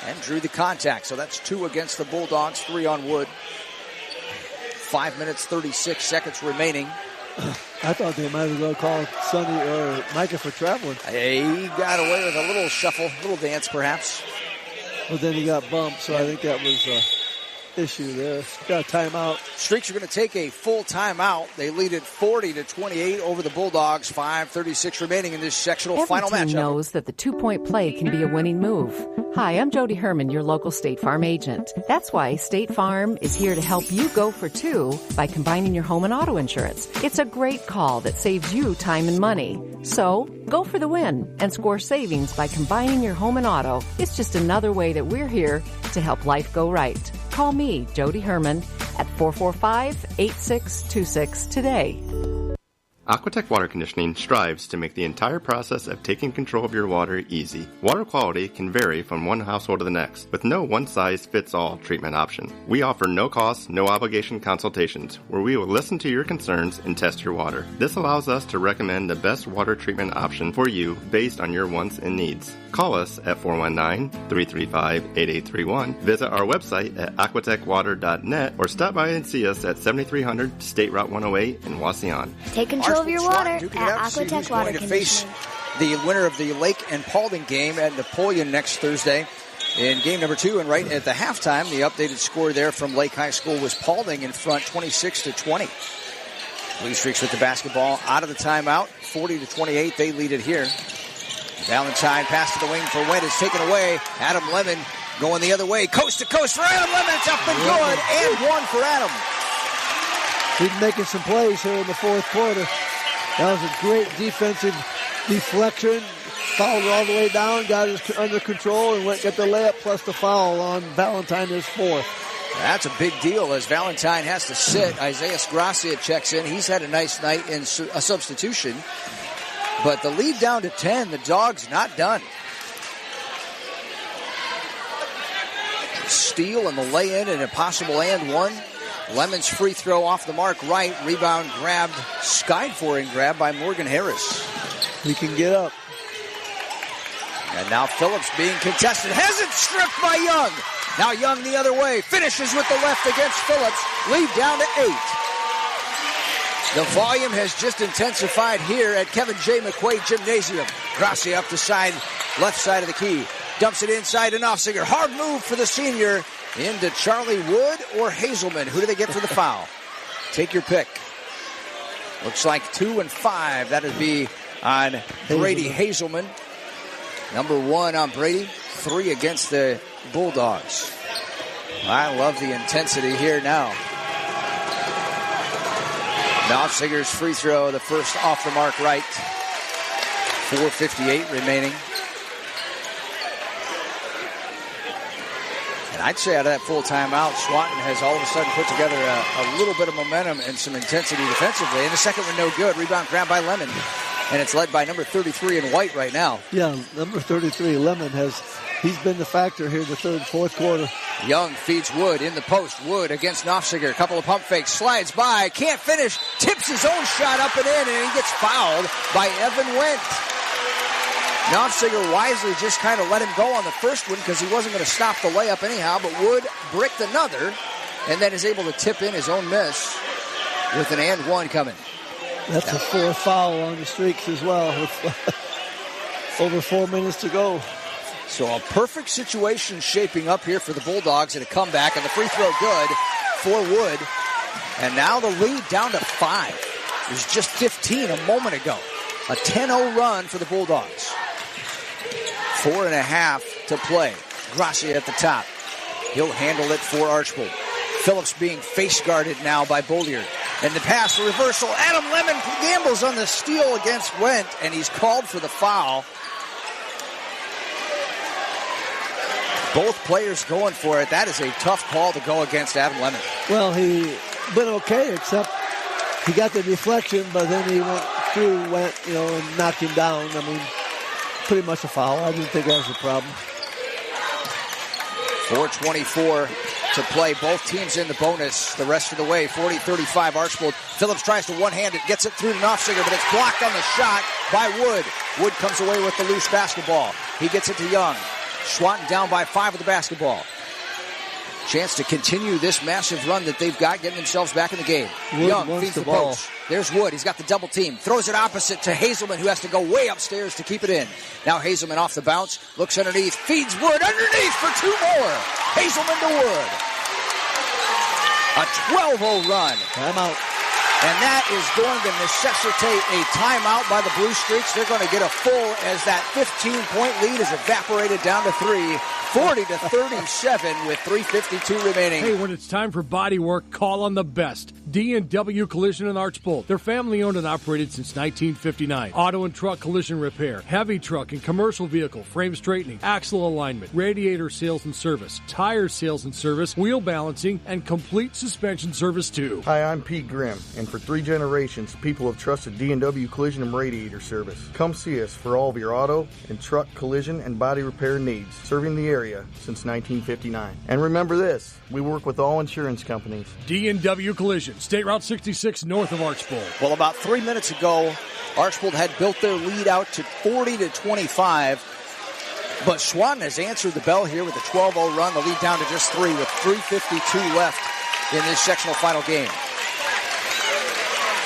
And drew the contact. So that's 2 against the Bulldogs, 3 on Wood. 5 minutes, 36 seconds remaining. I thought they might as well call Sonny or Micah for traveling. He got away with a little shuffle, little dance perhaps. But then he got bumped, so I think that was issue there. Got a timeout. Streaks are going to take a full timeout. They lead it 40-28 over the Bulldogs. 5:36 remaining in this sectional final matchup. Every team knows that the 2-point play can be a winning move. Hi, I'm Jody Herman, your local State Farm agent. That's why State Farm is here to help you go for 2 by combining your home and auto insurance. It's a great call that saves you time and money. So, go for the win and score savings by combining your home and auto. It's just another way that we're here to help life go right. Call me, Jody Herman, at 445-8626 today. Aquatech Water Conditioning strives to make the entire process of taking control of your water easy. Water quality can vary from one household to the next, with no one-size-fits-all treatment option. We offer no-cost, no-obligation consultations, where we will listen to your concerns and test your water. This allows us to recommend the best water treatment option for you based on your wants and needs. Call us at 419-335-8831, visit our website at aquatechwater.net, or stop by and see us at 7300 State Route 108 in Wauseon. Take control of your water at Aquatech Water Conditioning. The winner of the Lake and Paulding game at Napoleon next Thursday in game number 2. And right at the halftime, the updated score there from Lake High School was Paulding in front 26-20. Blue Streaks with the basketball out of the timeout. 40-28, they lead it here. Valentine pass to the wing for Wendt is taken away. Adam Lemon going the other way. Coast to coast for Adam Lemon. It's up and good. And 1 for Adam. He's making some plays here in the fourth quarter. That was a great defensive deflection. Fouled all the way down, got it under control, and got the layup plus the foul on Valentine, his 4th. That's a big deal as Valentine has to sit. Isaiah Gracia checks in. He's had a nice night in a substitution. But the lead down to 10, the Dogs not done. Steal and the lay-in and a possible and 1. Lemon's free throw off the mark right. Rebound grabbed, skied for and grabbed by Morgan Harris. He can get up. And now Phillips being contested. Has it stripped by Young. Now Young the other way. Finishes with the left against Phillips. Lead down to 8. The volume has just intensified here at Kevin J. McQuaid Gymnasium. Grassi up the side, left side of the key. Dumps it inside to Knopfsinger. Hard move for the senior. into Charlie Wood or Hazelman. Who do they get for the foul? Take your pick. Looks like 2 and 5. That would be on Brady Hazelman. Number 1 on Brady. 3 against the Bulldogs. I love the intensity here now. Knopfsinger's free throw, the first off the mark right. 4:58 remaining. And I'd say out of that full timeout, Swanton has all of a sudden put together a little bit of momentum and some intensity defensively. And the second one no good. Rebound grabbed by Lemon. And it's led by number 33 in White right now. Yeah, number 33, Lemon, he's been the factor here in the third, fourth quarter. Young feeds Wood in the post. Wood against Knopfsinger. A couple of pump fakes. Slides by. Can't finish. Tips his own shot up and in. And he gets fouled by Evan Wendt. Knopfsinger wisely just kind of let him go on the first one because he wasn't going to stop the layup anyhow. But Wood bricked another and then is able to tip in his own miss with an and one coming. That's a 4th foul on the streaks as well with over 4 minutes to go. So a perfect situation shaping up here for the Bulldogs and a comeback, and the free throw good for Wood. And now the lead down to 5. It was just 15 a moment ago. A 10-0 run for the Bulldogs. 4.5 to play. Grassi at the top. He'll handle it for Archbold. Phillips being face guarded now by Beaulieu. And the pass, the reversal. Adam Lemon gambles on the steal against Wendt, and he's called for the foul. Both players going for it. That is a tough call to go against Adam Lemon. Well, he been okay, except he got the deflection, but then he went through, and knocked him down. I mean, pretty much a foul. I didn't think that was a problem. 4:24 to play. Both teams in the bonus the rest of the way. 40-35 Archbold. Phillips tries to one-hand it, gets it through to Knopfsinger, but it's blocked on the shot by Wood. Wood comes away with the loose basketball. He gets it to Young. Swanton down by 5 with the basketball. Chance to continue this massive run that they've got, getting themselves back in the game. Wood Young feeds the post. There's Wood. He's got the double team. Throws it opposite to Hazelman, who has to go way upstairs to keep it in. Now Hazelman off the bounce. Looks underneath. Feeds Wood underneath for 2 more. Hazelman to Wood. A 12-0 run. Timeout. And that is going to necessitate a timeout by the Blue Streaks. They're going to get a full as that 15-point lead is evaporated down to 3. 40-37 with 3:52 remaining. Hey, when it's time for body work, call on the best. D&W Collision and Archbold. They're family owned and operated since 1959. Auto and truck collision repair, heavy truck and commercial vehicle, frame straightening, axle alignment, radiator sales and service, tire sales and service, wheel balancing, and complete suspension service too. Hi, I'm Pete Grimm, and for 3 generations, people have trusted D&W Collision and Radiator Service. Come see us for all of your auto and truck collision and body repair needs, serving the area since 1959. And remember this, we work with all insurance companies. D&W Collision, State Route 66 north of Archbold. Well, about 3 minutes ago, Archbold had built their lead out to 40-25, but Swanton has answered the bell here with a 12-0 run, the lead down to just 3 with 3:52 left in this sectional final game.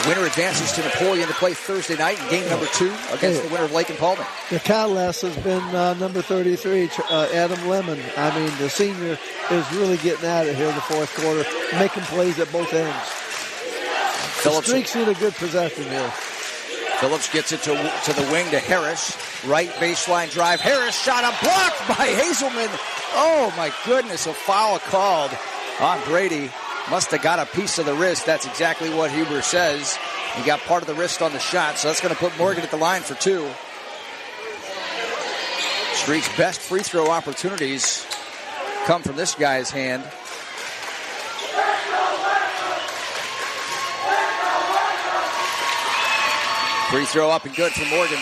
The winner advances to Napoleon to play Thursday night in game number 2 against the winner of Lake and Pullman. The catalyst has been number 33, Adam Lemon. I mean, the senior is really getting at it here in the fourth quarter, making plays at both ends. The Streaks need a good possession here. Phillips gets it to the wing to Harris. Right baseline drive. Harris shot a block by Hazelman. Oh, my goodness, a foul called on Brady. Must have got a piece of the wrist. That's exactly what Huber says. He got part of the wrist on the shot, so that's going to put Morgan at the line for 2. Streak's best free throw opportunities come from this guy's hand. Free throw up and good for Morgan.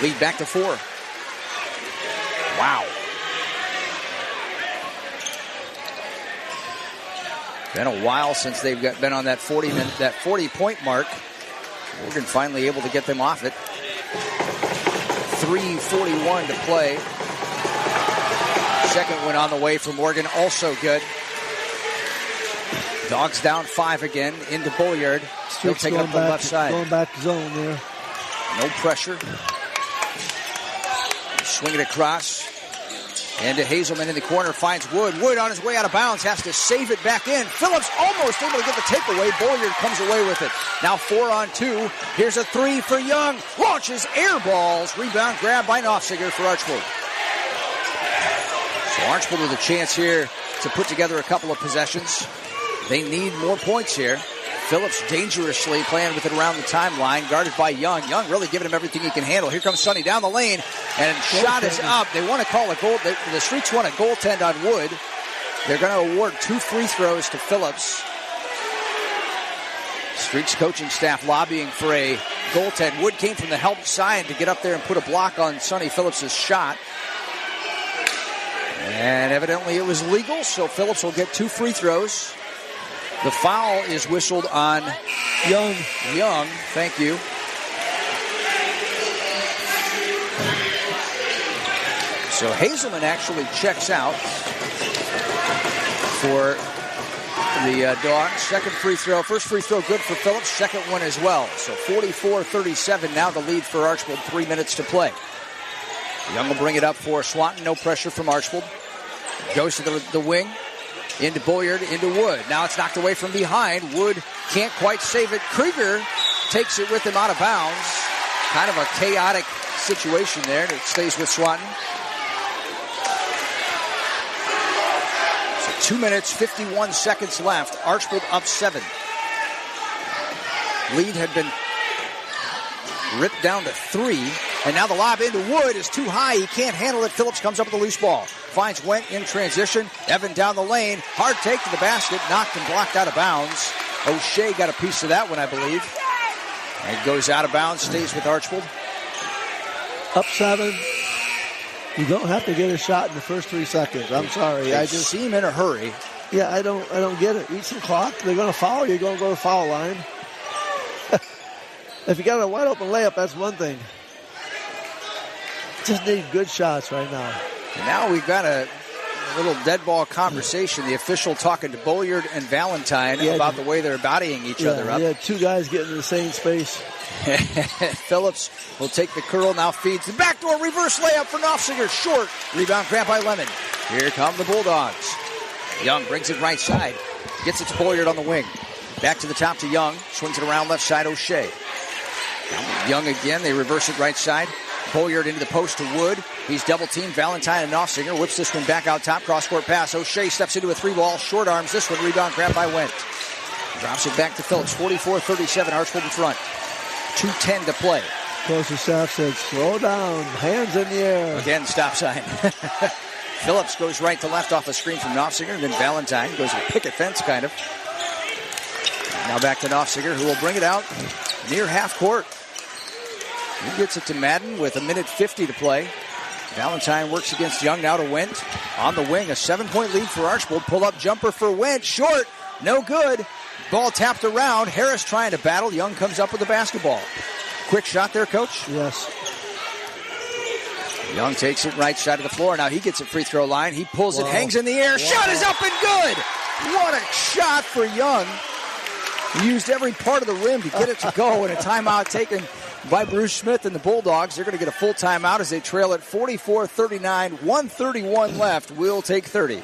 Lead back to 4. Wow. Been a while since they've been on that 40-point mark. Morgan finally able to get them off it. 3:41 to play. Second one on the way for Morgan, also good. Dogs down 5 again into Bulliard. Still taking up the left side. Going back zone there. No pressure. Swing it across. Into Hazelman in the corner, finds Wood. Wood on his way out of bounds, has to save it back in. Phillips almost able to get the takeaway. Bolyard comes away with it. Now 4-on-2. Here's a 3 for Young. Launches air balls. Rebound grab by Nofziger for Archbold. So Archbold with a chance here to put together a couple of possessions. They need more points here. Phillips dangerously playing with it around the timeline, guarded by Young. Young really giving him everything he can handle. Here comes Sonny down the lane, and shot is up. They want to call a goal. The Streaks want a goaltend on Wood. They're going to award 2 free throws to Phillips. Streaks coaching staff lobbying for a goaltend. Wood came from the help side to get up there and put a block on Sonny Phillips' shot. And evidently it was legal, so Phillips will get 2 free throws. The foul is whistled on Young. Young, thank you. So Hazelman actually checks out for the Dogs. Second free throw. First free throw good for Phillips. Second one as well. So 44-37 now the lead for Archbold. 3 minutes to play. Young will bring it up for Swanton. No pressure from Archbold. Goes to the wing. Into Bolyard, into Wood. Now it's knocked away from behind. Wood can't quite save it. Krieger takes it with him out of bounds. Kind of a chaotic situation there. It stays with Swanton. So 2 minutes, 51 seconds left. Archbold up 7. Lead had been ripped down to 3. And now the lob into Wood is too high. He can't handle it. Phillips comes up with a loose ball. Finds Went in transition. Evan down the lane. Hard take to the basket. Knocked and blocked out of bounds. O'Shea got a piece of that one, I believe. And goes out of bounds. Stays with Archbold. Up 7. You don't have to get a shot in the first 3 seconds. I'm sorry. I just seem in a hurry. Yeah, I don't get it. Eat some clock. They're going to foul. You're going to go to the foul line. If you got a wide open layup, that's one thing. Just need good shots right now. And now we've got a little dead ball conversation. The official talking to Bolyard and Valentine about the way they're bodying each other up. Yeah, 2 guys getting in the same space. Phillips will take the curl, now feeds the backdoor reverse layup for Nofziger. Short. Rebound grab by Lemon. Here come the Bulldogs. Young brings it right side. Gets it to Bolyard on the wing. Back to the top to Young. Swings it around left side, O'Shea. Young again. They reverse it right side. Bolyard into the post to Wood. He's double-teamed. Valentine and Nofziger whips this one back out top. Cross-court pass. O'Shea steps into a 3-ball. Short arms this one. Rebound grab by Wendt. Drops it back to Phillips. 44-37. Archbold in front. 2:10 to play. Coach staff said, slow down. Hands in the air. Again, stop sign. Phillips goes right to left off a screen from Nofziger. And then Valentine goes to a picket fence, kind of. Now back to Nofziger, who will bring it out near half court. He gets it to Madden with 1:50 to play. Valentine works against Young, now to Wendt. On the wing, a 7-point lead for Archbold. Pull-up jumper for Wendt. Short. No good. Ball tapped around. Harris trying to battle. Young comes up with the basketball. Quick shot there, Coach? Yes. Young takes it right side of the floor. Now he gets a free throw line. He pulls it, hangs in the air. Shot is up and good. What a shot for Young. He used every part of the rim to get it to go, and a timeout taken by Bruce Smith and the Bulldogs. They're going to get a full timeout as they trail at 44-39, 1:31 left. We'll take 30.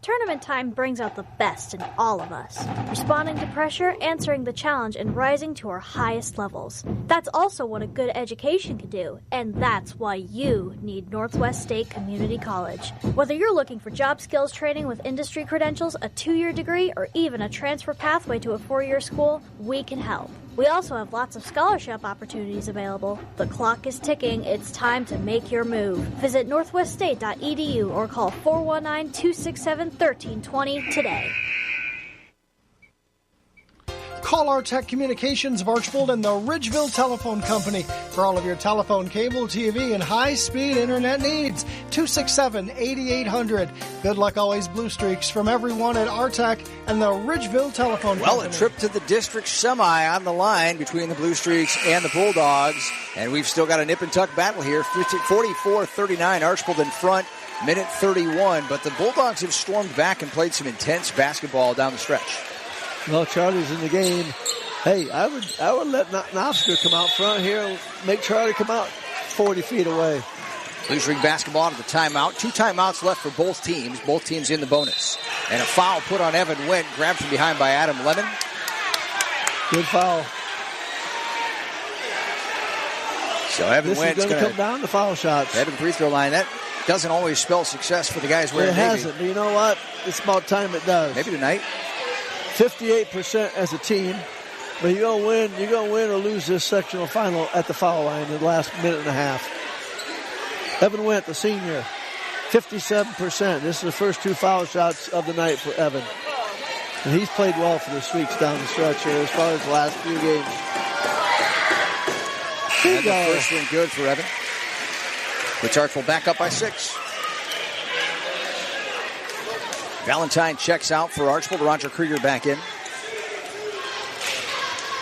Tournament time brings out the best in all of us. Responding to pressure, answering the challenge, and rising to our highest levels. That's also what a good education can do, and that's why you need Northwest State Community College. Whether you're looking for job skills training with industry credentials, a 2-year degree, or even a transfer pathway to a 4-year school, we can help. We also have lots of scholarship opportunities available. The clock is ticking. It's time to make your move. Visit northweststate.edu or call 419-267-1320 today. Call our Tech Communications of Archbold and the Ridgeville Telephone Company for all of your telephone, cable, TV, and high-speed internet needs. 267-8800. Good luck always, Blue Streaks, from everyone at our Tech and the Ridgeville Telephone Company. Well, a trip to the district semi on the line between the Blue Streaks and the Bulldogs. And we've still got a nip-and-tuck battle here. 44-39, Archbold in front. Minute 31, but the Bulldogs have stormed back and played some intense basketball down the stretch. Well, Charlie's in the game. Hey, I would let Nofziger come out front here and make Charlie come out 40 feet away. Blue Ring basketball out of the timeout. 2 timeouts left for both teams. Both teams in the bonus. And a foul put on Evan Went, grabbed from behind by Adam Lemon. Good foul. So Evan Went's going to come down to foul shots. Head of the free throw line. That doesn't always spell success for the guys wearing navy. It hasn't, but you know what? It's about time it does. Maybe tonight. 58% as a team. But you're going to win or lose this sectional final at the foul line in the last minute and a half. Evan Went, the senior, 57%. This is the first 2 foul shots of the night for Evan. And he's played well for the Sweets down the stretch here as far as the last few games. And the first one good for Evan. Which Archbold back up by 6. Valentine checks out for Archbold. Roger Krieger back in.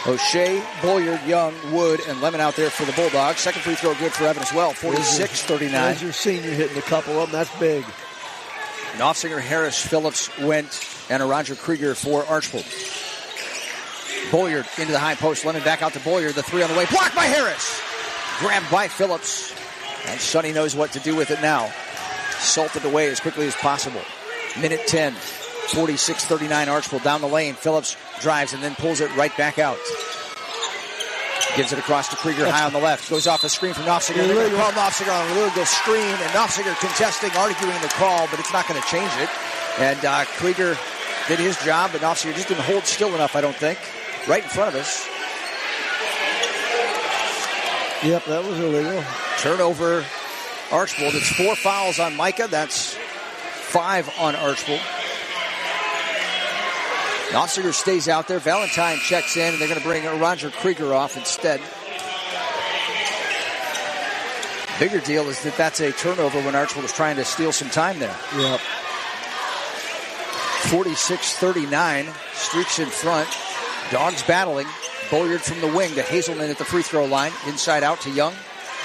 O'Shea, Bolyard, Young, Wood, and Lemon out there for the Bulldogs. Second free throw good for Evan as well, 46-39. There's your senior hitting a couple of them. That's big. Knopfsinger, Harris, Phillips, Went, and a Roger Krieger for Archbold. Bolyard into the high post. Lemon back out to Bolyard. The 3 on the way. Blocked by Harris. Grabbed by Phillips. And Sonny knows what to do with it now. Salted away as quickly as possible. Minute 10. 46-39 Archbold down the lane. Phillips drives and then pulls it right back out. Gives it across to Krieger high on the left. Goes off a screen from Knopfsinger. They're going to call Knopfsinger on a illegal screen. And Knopfsinger contesting, arguing the call, but it's not going to change it. And Krieger did his job, but Knopfsinger just didn't hold still enough, I don't think. Right in front of us. Yep, that was illegal. Turnover, Archbold. It's 4 fouls on Micah. That's 5 on Archbold. Knopfsinger stays out there. Valentine checks in, and they're going to bring Roger Krieger off instead. Bigger deal is that that's a turnover when Archbold is trying to steal some time there. Yep. 46-39. Streaks in front. Dogs battling. Bolyard from the wing to Hazelman at the free throw line. Inside out to Young.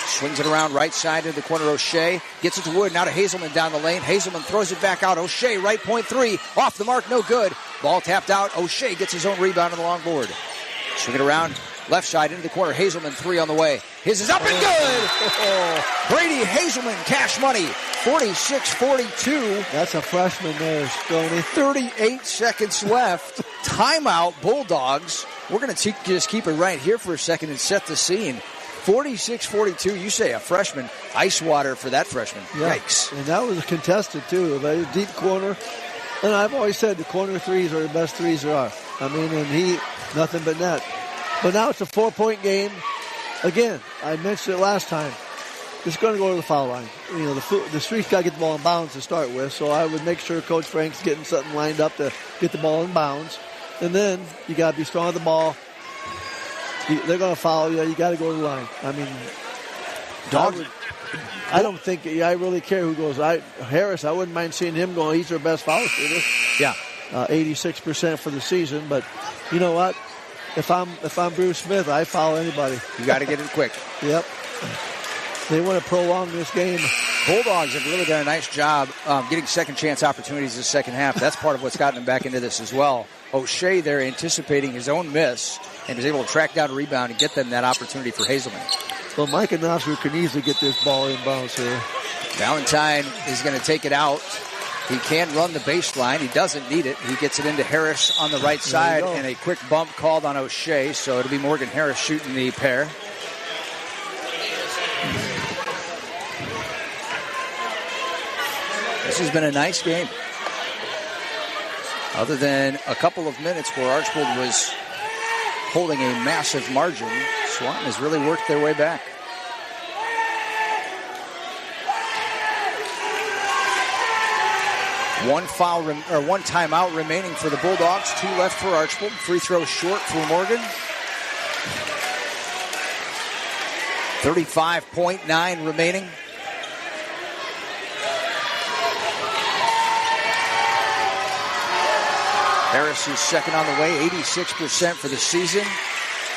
Swings it around right side to the corner. O'Shea gets it to Wood. Now to Hazelman down the lane. Hazelman throws it back out. O'Shea, right point 3. Off the mark, no good. Ball tapped out. O'Shea gets his own rebound on the long board. Swing it around left side into the corner. Hazelman 3 on the way. His is up and good. Brady Hazelman, cash money. 46-42. That's a freshman there, Stoney. 38 seconds left. Timeout, Bulldogs. We're going to just keep it right here for a second and set the scene. 46-42. You say a freshman. Ice water for that freshman. Yeah. Yikes. And that was contested, too. A deep corner. And I've always said the corner threes are the best threes there are. I mean, and he, nothing but net. But now it's a 4-point game. Again, I mentioned it last time. It's going to go to the foul line. You know, the Streets got to get the ball in bounds to start with, so I would make sure Coach Frank's getting something lined up to get the ball in bounds. And then you got to be strong on the ball. They're going to foul you. You got to go to the line. I mean, I don't think I really care who goes. Harris, I wouldn't mind seeing him going. He's their best foul shooter. Yeah, 86% for the season. But you know what? If I'm Bruce Smith, I foul anybody. You got to get it quick. Yep. They want to prolong this game. Bulldogs have really done a nice job getting second chance opportunities in the second half. That's part of what's gotten them back into this as well. O'Shea there anticipating his own miss and was able to track down a rebound and get them that opportunity for Hazelman. Well, Micah Knopfsinger can easily get this ball in bounds here. Valentine is going to take it out. He can run the baseline. He doesn't need it. He gets it into Harris on the right side, and a quick bump called on O'Shea, so it'll be Morgan Harris shooting the pair. This has been a nice game. Other than a couple of minutes where Archbold was holding a massive margin, Swanton has really worked their way back. One timeout remaining for the Bulldogs. 2 left for Archbold. Free throw short for Morgan. 35.9 remaining. Harris is second on the way, 86% for the season.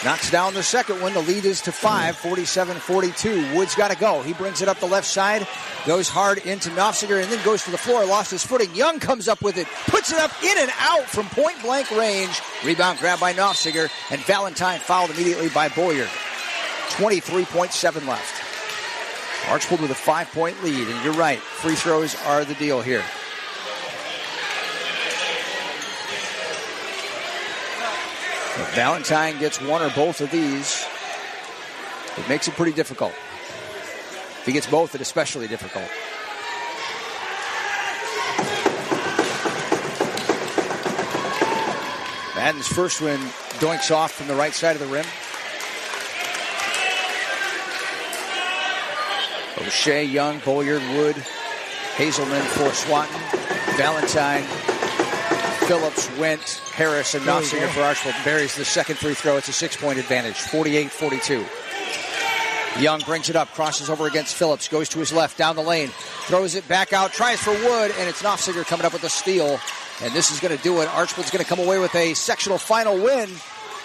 Knocks down the second one. The lead is to 5, 47-42. Wood's got to go. He brings it up the left side, goes hard into Knopfsinger, and then goes to the floor. Lost his footing. Young comes up with it, puts it up in and out from point-blank range. Rebound grabbed by Knopfsinger, and Valentine fouled immediately by Bolyard. 23.7 left. Archbold with a 5-point lead, and you're right, free throws are the deal here. If Valentine gets one or both of these, it makes it pretty difficult. If he gets both, it's especially difficult. Madden's first win doinks off from the right side of the rim. O'Shea, Young, Bolyard, Wood, Hazelman for Swanton, Valentine, Phillips, Went, Harris, and Knopfsinger for Archbold. Buries the second free throw. It's a 6-point advantage, 48-42. Young brings it up, crosses over against Phillips, goes to his left, down the lane, throws it back out, tries for Wood, and it's Knopfsinger coming up with a steal. And this is going to do it. Archbold's going to come away with a sectional final win.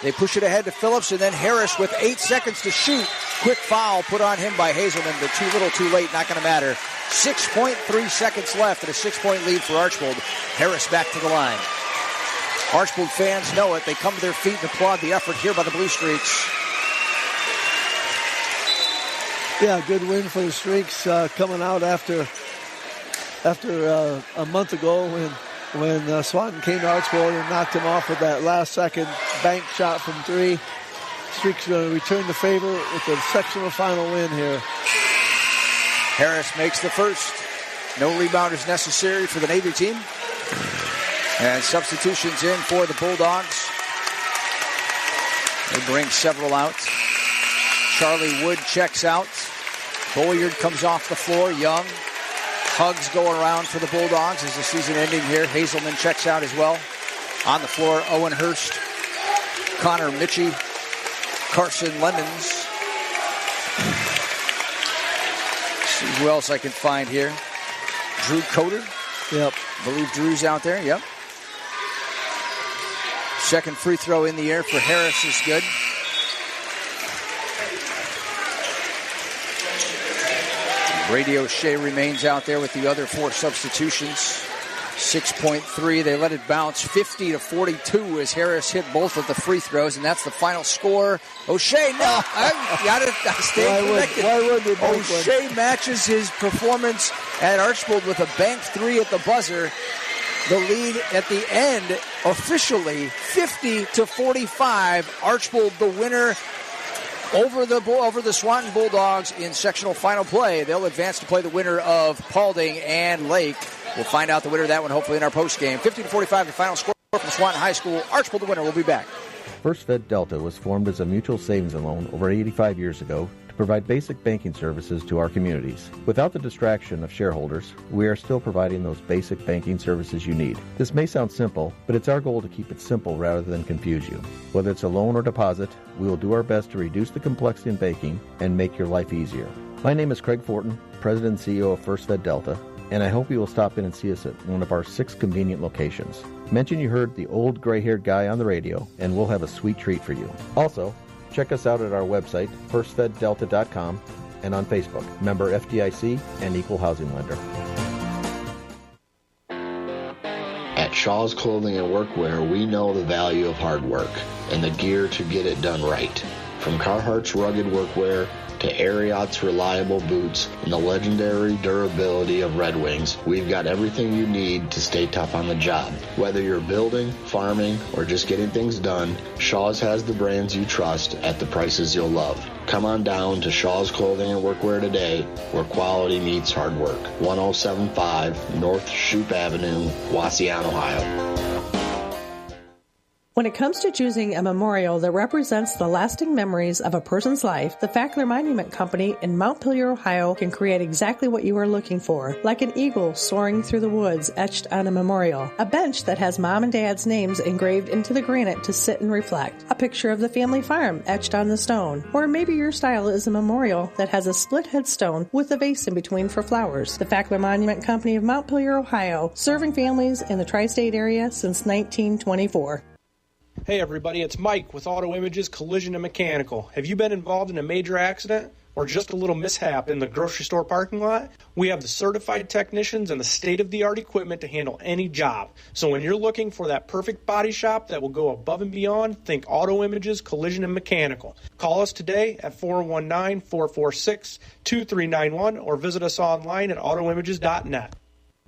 They push it ahead to Phillips, and then Harris with 8 seconds to shoot. Quick foul put on him by Hazelman, but too little, too late, not going to matter. 6.3 seconds left and a 6-point lead for Archbold. Harris back to the line. Archbold fans know it. They come to their feet and applaud the effort here by the Blue Streaks. Yeah, good win for the Streaks coming out after a month ago when Swanton came to Archbold and knocked him off with that last-second bank shot from 3. Streaks going to return the favor with the sectional final win here. Harris makes the first. No rebounders necessary for the Navy team. And substitutions in for the Bulldogs. They bring several out. Charlie Wood checks out. Bolyard comes off the floor. Young. Hugs going around for the Bulldogs as the season ending here. Hazelman checks out as well. On the floor, Owen Hurst, Connor Mitchie, Carson Lemons. See who else I can find here. Drew Coder. Yep. I believe Drew's out there. Yep. Second free throw in the air for Harris is good. Brady O'Shea remains out there with the other 4 substitutions. 6.3. They let it bounce 50-42 as Harris hit both of the free throws, and that's the final score. O'Shea, no, I gotta stay connected. Why would they bank O'Shea one? matches his performance at Archbold with a bank 3 at the buzzer. The lead at the end, officially 50-45. Archbold the winner over the Swanton Bulldogs in sectional final play. They'll advance to play the winner of Paulding and Lake. We'll find out the winner of that one hopefully in our postgame. 50-45, the final score from Swanton High School. Archbold the winner. We'll be back. First Fed Delta was formed as a mutual savings and loan over 85 years ago to provide basic banking services to our communities. Without the distraction of shareholders, we are still providing those basic banking services you need. This may sound simple, but it's our goal to keep it simple rather than confuse you. Whether it's a loan or deposit, we will do our best to reduce the complexity in banking and make your life easier. My name is Craig Fortin, President and CEO of First Fed Delta, and I hope you will stop in and see us at one of our 6 convenient locations. Mention you heard the old gray-haired guy on the radio, and we'll have a sweet treat for you. Also, check us out at our website, firstfeddelta.com, and on Facebook, member FDIC and equal housing lender. At Shaw's Clothing and Workwear, we know the value of hard work and the gear to get it done right. From Carhartt's rugged workwear to Ariat's reliable boots and the legendary durability of Red Wings, we've got everything you need to stay tough on the job. Whether you're building, farming, or just getting things done, Shaw's has the brands you trust at the prices you'll love. Come on down to Shaw's Clothing and Workwear today, where quality meets hard work. 1075 North Shoup Avenue, Wauseon, Ohio. When it comes to choosing a memorial that represents the lasting memories of a person's life, the Fackler Monument Company in Montpelier, Ohio can create exactly what you are looking for, like an eagle soaring through the woods etched on a memorial, a bench that has mom and dad's names engraved into the granite to sit and reflect, a picture of the family farm etched on the stone, or maybe your style is a memorial that has a split headstone with a vase in between for flowers. The Fackler Monument Company of Montpelier, Ohio, serving families in the tri-state area since 1924. Hey everybody, it's Mike with Auto Images Collision and Mechanical. Have you been involved in a major accident or just a little mishap in the grocery store parking lot? We have the certified technicians and the state-of-the-art equipment to handle any job. So when you're looking for that perfect body shop that will go above and beyond, think Auto Images Collision and Mechanical. Call us today at 419-446-2391 or visit us online at autoimages.net.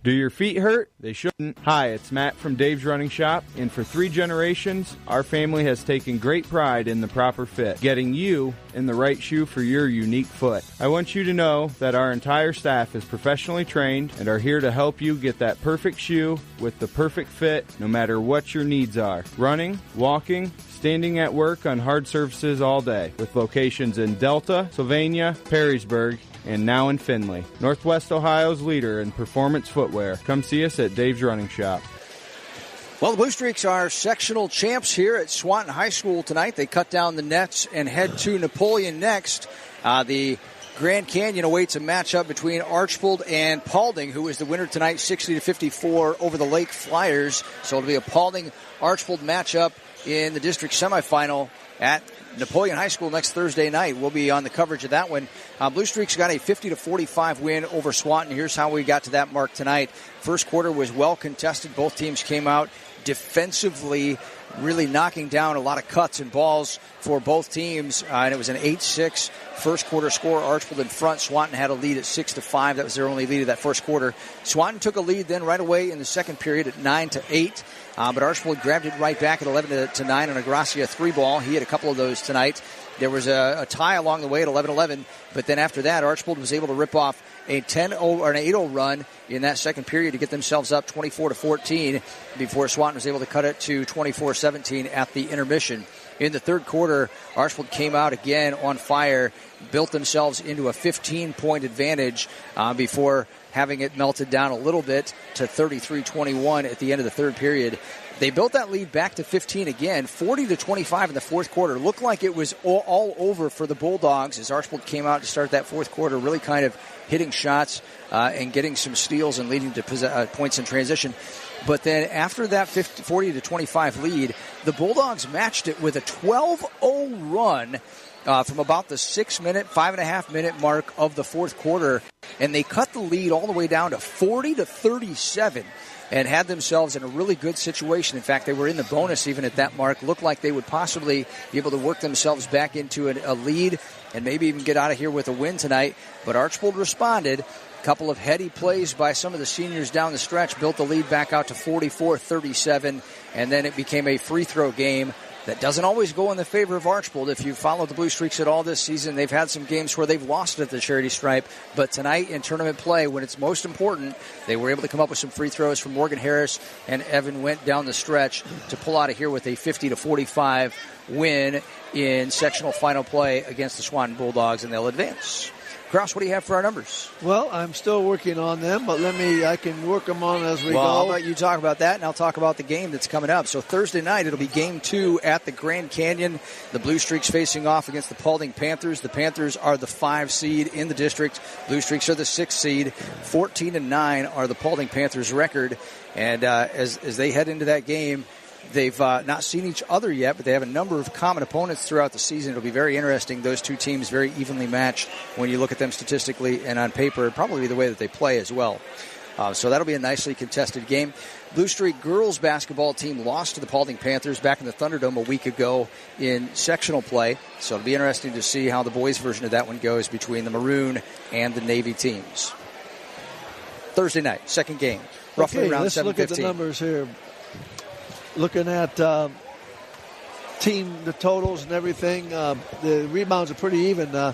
Do your feet hurt? They shouldn't. Hi, it's Matt from Dave's Running Shop, and for 3 generations, our family has taken great pride in the proper fit, getting you in the right shoe for your unique foot. I want you to know that our entire staff is professionally trained and are here to help you get that perfect shoe with the perfect fit, no matter what your needs are. Running, walking, standing at work on hard surfaces all day, with locations in Delta, Sylvania, Perrysburg, and now in Findlay. Northwest Ohio's leader in performance footwear. Come see us at Dave's Running Shop. Well, the Blue Streaks are sectional champs here at Swanton High School tonight. They cut down the nets and head to Napoleon next. The Grand Canyon awaits a matchup between Archbold and Paulding, who is the winner tonight, 60-54 over the Lake Flyers. So it'll be a Paulding-Archbold matchup in the district semifinal at Napoleon High School next Thursday night. We'll be on the coverage of that one. Blue Streaks got a 50-45 win over Swanton. Here's how we got to that mark tonight. First quarter was well contested. Both teams came out defensively, really knocking down a lot of cuts and balls for both teams. And it was an 8-6 first quarter score. Archbold in front. Swanton had a lead at 6-5. That was their only lead of that first quarter. Swanton took a lead then right away in the second period at 9-8. But Archbold grabbed it right back at 11-9 on a Gracia 3-ball. He had a couple of those tonight. There was a tie along the way at 11-11, but then after that, Archbold was able to rip off a 10-0 or an 8-0 run in that second period to get themselves up 24-14 before Swanton was able to cut it to 24-17 at the intermission. In the third quarter, Archbold came out again on fire, built themselves into a 15-point advantage before having it melted down a little bit to 33-21 at the end of the third period. They built that lead back to 15 again, 40-25 in the fourth quarter. Looked like it was all over for the Bulldogs as Archbold came out to start that fourth quarter, really kind of hitting shots and getting some steals and leading to points in transition. But then after that 40-25 lead, the Bulldogs matched it with a 12-0 run from about the 5.5-minute mark of the fourth quarter. And they cut the lead all the way down to 40-37 and had themselves in a really good situation. In fact, they were in the bonus even at that mark. Looked like they would possibly be able to work themselves back into a lead and maybe even get out of here with a win tonight. But Archbold responded. A couple of heady plays by some of the seniors down the stretch built the lead back out to 44-37, and then it became a free throw game that doesn't always go in the favor of Archbold. If you've followed the Blue Streaks at all this season, they've had some games where they've lost at the charity stripe. But tonight in tournament play, when it's most important, they were able to come up with some free throws from Morgan Harris and Evan Went down the stretch to pull out of here with a 50-45 win in sectional final play against the Swanton Bulldogs, and they'll advance. Kraus, what do you have for our numbers? Well, I'm still working on them, but I can work them on as we go. I'll let you talk about that, and I'll talk about the game that's coming up. So Thursday night, it'll be Game 2 at the Grand Canyon. The Blue Streaks facing off against the Paulding Panthers. The Panthers are the 5 seed in the district. Blue Streaks are the 6 seed. 14-9 are the Paulding Panthers' record. And as they head into that game, they've not seen each other yet, but they have a number of common opponents throughout the season. It'll be very interesting. Those two teams very evenly matched when you look at them statistically and on paper, probably the way that they play as well. So that'll be a nicely contested game. Blue Streak girls basketball team lost to the Paulding Panthers back in the Thunderdome a week ago in sectional play. So it'll be interesting to see how the boys' version of that one goes between the Maroon and the Navy teams. Thursday night, second game, roughly around 7:15. Let's look at the numbers here. Looking at the totals and everything, the rebounds are pretty even.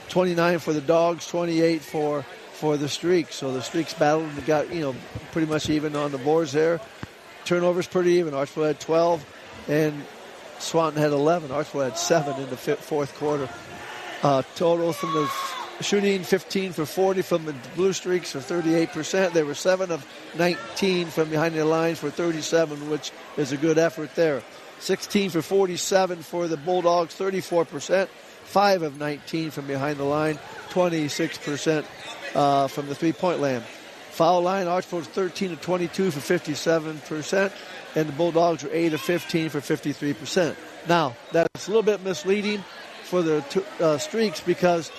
29 for the Dogs, 28 for the Streaks. So the Streaks battled and got pretty much even on the boards there. Turnovers pretty even. Archbold had 12 and Swanton had 11. Archbold had 7 in the fourth quarter. Total from the shooting 15 for 40 from the Blue Streaks for 38%. They were 7 of 19 from behind the lines for 37, which is a good effort there. 16 for 47 for the Bulldogs, 34%. 5 of 19 from behind the line, 26% from the three-point land. Foul line, Archbold's 13 of 22 for 57%, and the Bulldogs are 8 of 15 for 53%. Now, that's a little bit misleading for the Streaks because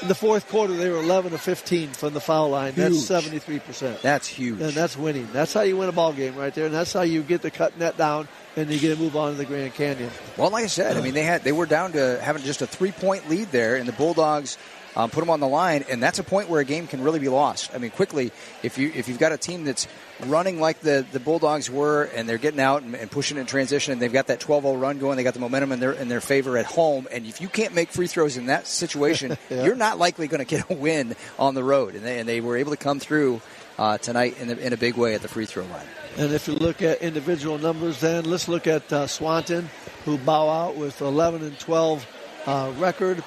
in the fourth quarter they were 11 of 15 from the foul line. Huge. That's 73%. That's huge. And that's winning. That's how you win a ball game right there, and that's how you get the cut net down and you get to move on to the Grand Canyon. Well, like I said, I mean, they were down to having just a 3-point lead there, and the Bulldogs put them on the line, and that's a point where a game can really be lost. I mean, quickly, if you've got a team that's running like the Bulldogs were, and they're getting out and pushing in transition, and they've got that 12-0 run going, they got the momentum in their favor at home, and if you can't make free throws in that situation, you're not likely going to get a win on the road, and they were able to come through tonight in a big way at the free throw line. And if you look at individual numbers, then let's look at Swanton, who bow out with 11-12 record.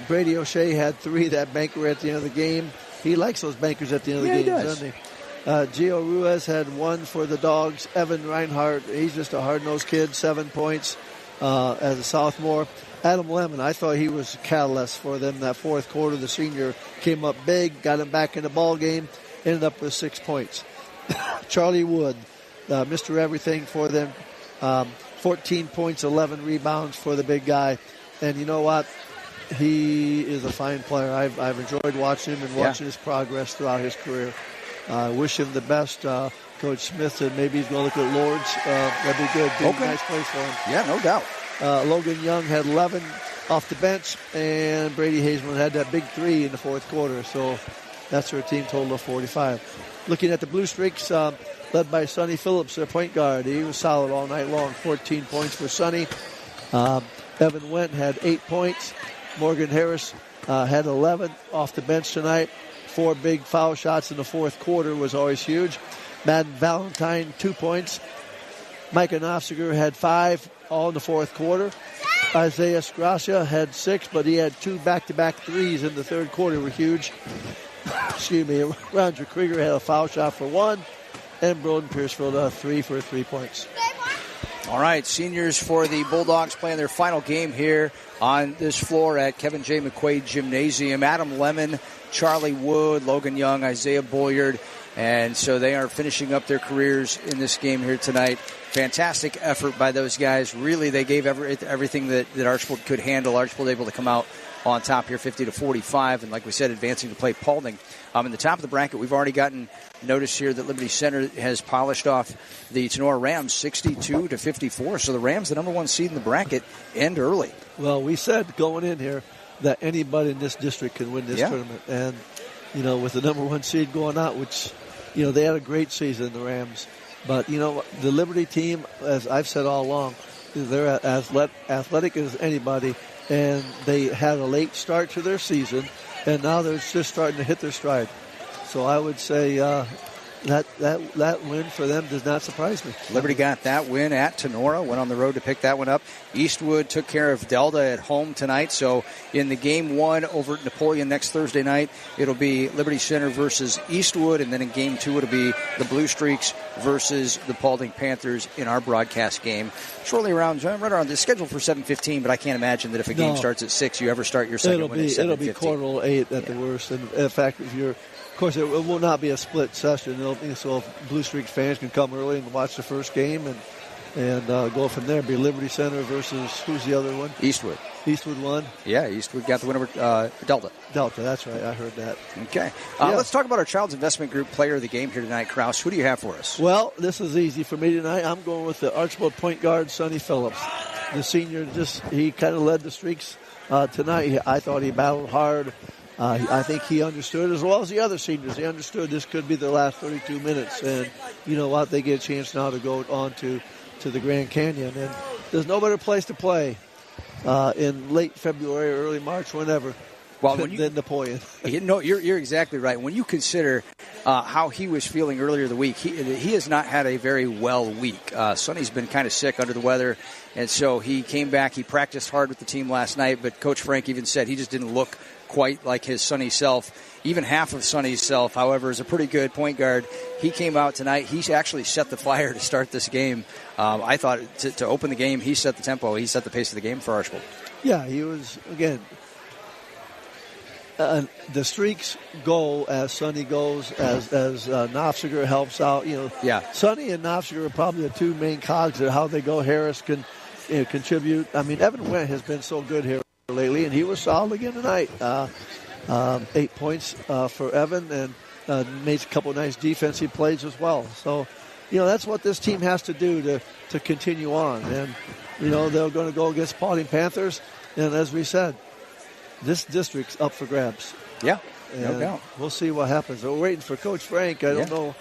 Brady O'Shea had 3, that banker at the end of the game. He likes those bankers at the end of the game, doesn't he? Gio Ruiz had 1 for the Dogs. Evan Reinhardt, he's just a hard-nosed kid, 7 points as a sophomore. Adam Lemon, I thought he was a catalyst for them that fourth quarter. The senior came up big, got him back in the ball game, ended up with 6 points. Charlie Wood, Mr. Everything for them, 14 points, 11 rebounds for the big guy. And you know what? He is a fine player. I've enjoyed watching him and watching his progress throughout his career. I wish him the best. Coach Smith said maybe he's going to look at Lords. That'd be good. Be a nice place for him. Yeah, no doubt. Logan Young had 11 off the bench, and Brady Hazeman had that big 3 in the fourth quarter. So that's their team total of 45. Looking at the Blue Streaks, led by Sonny Phillips, their point guard. He was solid all night long. 14 points for Sonny. Evan Wendt had 8 points. Morgan Harris had 11 off the bench tonight. 4 big foul shots in the fourth quarter was always huge. Madden Valentine, 2 points. Micah Nofziger had 5, all in the fourth quarter. Isaiah Sgracia had 6, but he had 2 back-to-back threes in the third quarter were huge. Excuse me. Roger Krieger had a foul shot for 1, and Broden Piercefield 3 for 3 points. All right, seniors for the Bulldogs playing their final game here on this floor at Kevin J. McQuaid Gymnasium. Adam Lemon, Charlie Wood, Logan Young, Isaiah Bolyard, and so they are finishing up their careers in this game here tonight. Fantastic effort by those guys. Really, they gave everything that Archbold could handle. Archbold able to come out on top here, 50-45, and like we said, advancing to play Paulding. In the top of the bracket, we've already gotten notice here that Liberty Center has polished off the Tenora Rams 62-54. So the Rams, the number 1 seed in the bracket, end early. Well, we said going in here that anybody in this district can win this tournament. And, with the number 1 seed going out, which, they had a great season, the Rams. But, the Liberty team, as I've said all along, they're as athletic as anybody. And they had a late start to their season, and now they're just starting to hit their stride. So I would say that win for them does not surprise me. Liberty got that win at Tenora, went on the road to pick that one up. Eastwood took care of Delta at home tonight. So in the game 1 over at Napoleon next Thursday night, it'll be Liberty Center versus Eastwood, and then in game 2 it'll be the Blue Streaks versus the Paulding Panthers in our broadcast game. Shortly right around the schedule for 7:15, but I can't imagine that if a game starts at 6, you ever start your second one at 7:15. It'll be quarter to 8 at the worst. And in fact, of course, it will not be a split session. So Blue Streak fans can come early and watch the first game and go from there. It'll be Liberty Center versus, who's the other one? Eastwood. Eastwood won? Yeah, Eastwood got the win over Delta. Delta, that's right. I heard that. Okay. Let's talk about our Child's Investment Group player of the game here tonight. Kraus, who do you have for us? Well, this is easy for me tonight. I'm going with the Archbold point guard, Sonny Phillips. The senior, he kind of led the Streaks tonight. I thought he battled hard. I think he understood, as well as the other seniors. They understood this could be the last 32 minutes. And you know what? They get a chance now to go on to the Grand Canyon. And there's no better place to play in late February or early March, whenever, than Napoleon. You're exactly right. When you consider how he was feeling earlier the week, he has not had a very well week. Sonny's been kind of sick, under the weather, and so he came back. He practiced hard with the team last night, but Coach Frank even said he just didn't look quite like his Sonny self, even half of Sonny's self. However, is a pretty good point guard. He came out tonight. He actually set the fire to start this game. I thought to open the game, he set the tempo. He set the pace of the game for Archbold. Yeah, he was, again, the streaks go as Sonny goes, as Nofziger helps out. Sonny and Nofziger are probably the two main cogs of how they go. Harris can contribute. I mean, Evan Wendt has been so good here lately, and he was solid again tonight. 8 points for Evan, and made a couple of nice defensive plays as well. So, that's what this team has to do to continue on. And, they're going to go against Paulding Panthers. And as we said, this district's up for grabs. Yeah, and no doubt. We'll see what happens. We're waiting for Coach Frank. I don't know.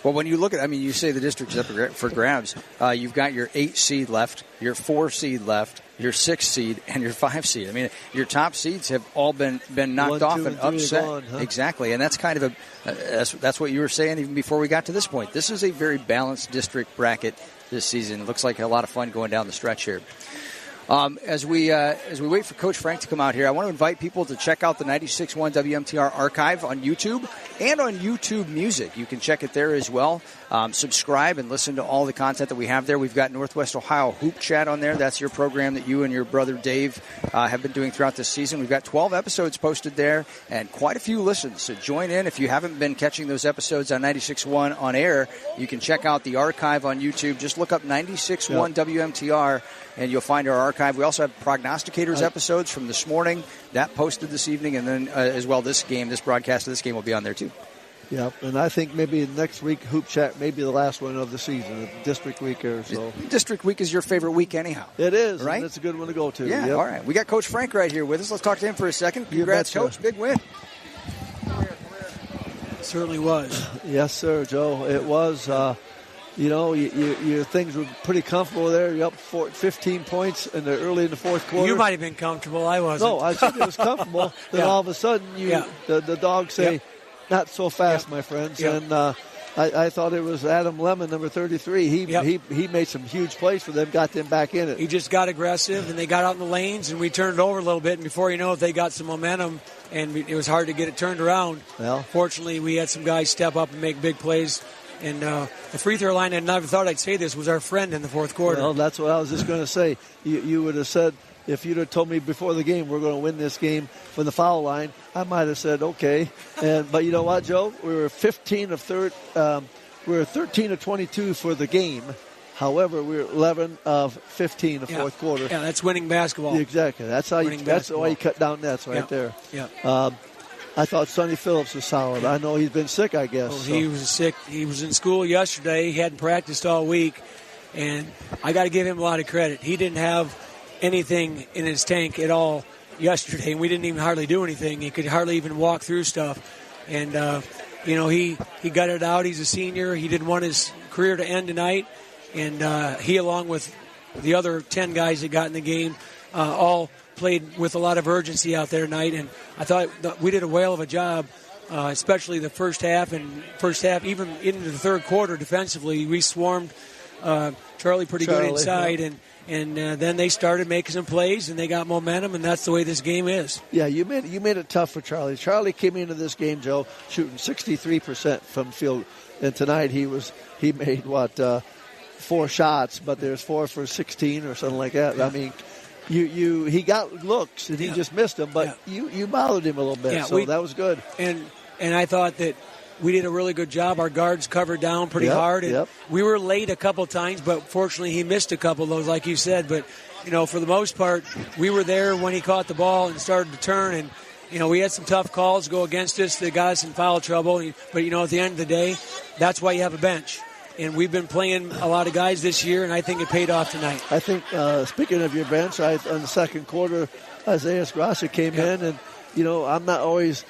Well, when you look at, you say the district's up for grabs. You've got your 8 seed left, your 4 seed left, your 6 seed, and your 5 seed. I mean, your top seeds have all been knocked off and upset. Gone, huh? Exactly, and that's kind of that's what you were saying even before we got to this point. This is a very balanced district bracket this season. It looks like a lot of fun going down the stretch here. As we wait for Coach Frank to come out here, I want to invite people to check out the 96.1 WMTR archive on YouTube and on YouTube Music. You can check it there as well. Subscribe and listen to all the content that we have there. We've got Northwest Ohio Hoop Chat on there. That's your program that you and your brother Dave have been doing throughout this season. We've got 12 episodes posted there and quite a few listens. So join in. If you haven't been catching those episodes on 96.1 on air, you can check out the archive on YouTube. Just look up 96.1 WMTR. And you'll find our archive. We also have prognosticators episodes from this morning. That posted this evening. And then as well, this broadcast of this game will be on there too. Yep, and I think maybe next week, Hoop Chat may be the last one of the season, District Week or so. District Week is your favorite week anyhow. It is, right? And it's a good one to go to. Yeah, yep. All right. We got Coach Frank right here with us. Let's talk to him for a second. Congrats, Coach. Big win. It certainly was. Yes, sir, Joe. It was. Your things were pretty comfortable there. You're up 15 points early in the fourth quarter. You might have been comfortable. I wasn't. No, I said it was comfortable. Then all of a sudden, the dogs say, not so fast, my friends. Yep. And I thought it was Adam Lemon, number 33. He made some huge plays for them, got them back in it. He just got aggressive, and they got out in the lanes, and we turned it over a little bit. And before you know it, they got some momentum, and it was hard to get it turned around. Well, fortunately, we had some guys step up and make big plays. And the free throw line, I never thought I'd say this, was our friend in the fourth quarter. Well, that's what I was just going to say. You would have said, if you'd have told me before the game we're going to win this game from the foul line, I might have said okay. But you know what, Joe? We were 13 of 22 for the game. However, we were 11 of 15 in the fourth quarter. Yeah, that's winning basketball. Exactly. That's why you cut down nets right there. Yeah. I thought Sonny Phillips was solid. I know he's been sick, I guess. Well, he was sick. He was in school yesterday. He hadn't practiced all week. And I got to give him a lot of credit. He didn't have anything in his tank at all yesterday, and we didn't even hardly do anything. He could hardly even walk through stuff. And, he got it out. He's a senior. He didn't want his career to end tonight. And he, along with the other 10 guys that got in the game, all played with a lot of urgency out there tonight, and I thought we did a whale of a job, especially the first half, even into the third quarter defensively. We swarmed Charlie pretty good inside, and then they started making some plays, and they got momentum, and that's the way this game is. Yeah, you made it tough for Charlie. Charlie came into this game, Joe, shooting 63% from field, and tonight he made 4 shots, but there's 4 for 16 or something like that. I mean, he got looks and he just missed them, but you bothered him a little bit, so that was good. And I thought that we did a really good job. Our guards covered down pretty hard. And we were late a couple times, but fortunately he missed a couple of those, like you said. But for the most part, we were there when he caught the ball and started to turn. And we had some tough calls go against us that got us in foul trouble. But at the end of the day, that's why you have a bench. And we've been playing a lot of guys this year, and I think it paid off tonight. I think, speaking of your bench, in the second quarter, Isaiah Grassi came in, and I'm not always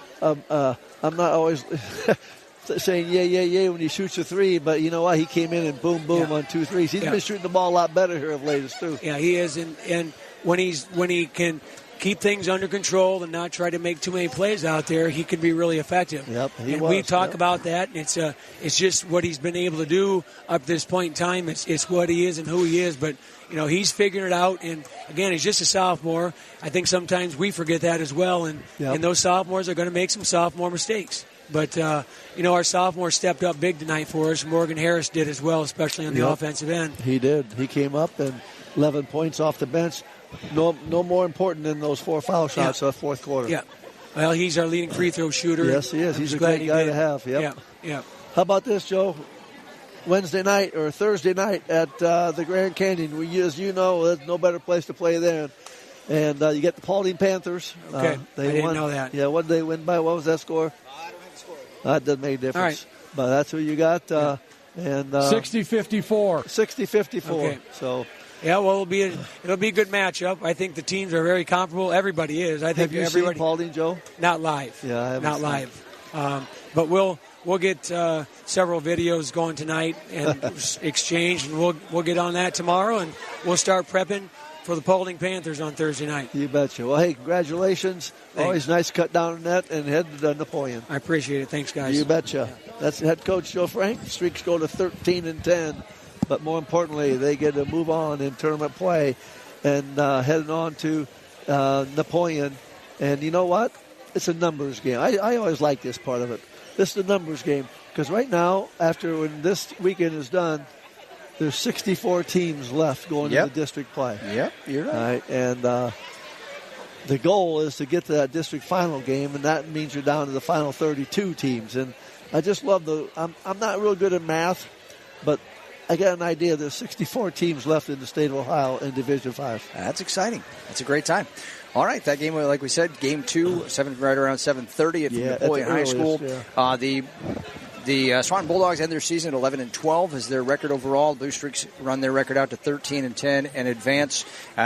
saying yeah when he shoots a 3, but you know what? He came in and boom on 2 threes. He's been shooting the ball a lot better here of late too. Yeah, he is, and when he can keep things under control and not try to make too many plays out there, he can be really effective. Yep, we talk about that, and it's just what he's been able to do up to this point in time. It's what he is and who he is, but he's figuring it out. And again, he's just a sophomore. I think sometimes we forget that as well, and those sophomores are going to make some sophomore mistakes. But our sophomore stepped up big tonight for us. Morgan Harris did as well, especially on the offensive end. He did. He came up and 11 points off the bench. No more important than those 4 foul shots of the fourth quarter. Yeah. Well, he's our leading free throw shooter. Yes, he is. He's a great guy to have. Yep. Yeah. How about this, Joe? Wednesday night or Thursday night at the Grand Canyon. As you know, there's no better place to play than. And you get the Paulding Panthers. Okay, I didn't know that. Yeah, what did they win by? What was that score? I don't have the score. That doesn't make a difference. All right. But that's who you got. And 60-54. 60-54. Okay. So. Yeah, well, it'll be a good matchup. I think the teams are very comparable. Everybody is. I think have you everybody. Seen Paulding, Joe? Not live. Yeah, I haven't not seen live. But we'll get several videos going tonight and exchange, and we'll get on that tomorrow, and we'll start prepping for the Paulding Panthers on Thursday night. You betcha. Well, hey, congratulations. Thanks. Always nice to cut down on that and head to Napoleon. I appreciate it. Thanks, guys. You betcha. That's head coach Joe Frank. Streaks go to 13-10. But more importantly, they get to move on in tournament play and heading on to Napoleon. And you know what? It's a numbers game. I always like this part of it. This is a numbers game because right now, when this weekend is done, there's 64 teams left going into district play. Yep, you're right. All right. And the goal is to get to that district final game, and that means you're down to the final 32 teams. And I just love I'm not real good at math, but I got an idea. There's 64 teams left in the state of Ohio in Division 5. That's exciting. That's a great time. All right, that game, like we said, game 2, right around 7:30 at Napoleon High School. Yeah. The Swanton Bulldogs end their season at 11-12 as their record overall. Blue Streaks run their record out to 13-10 and advance.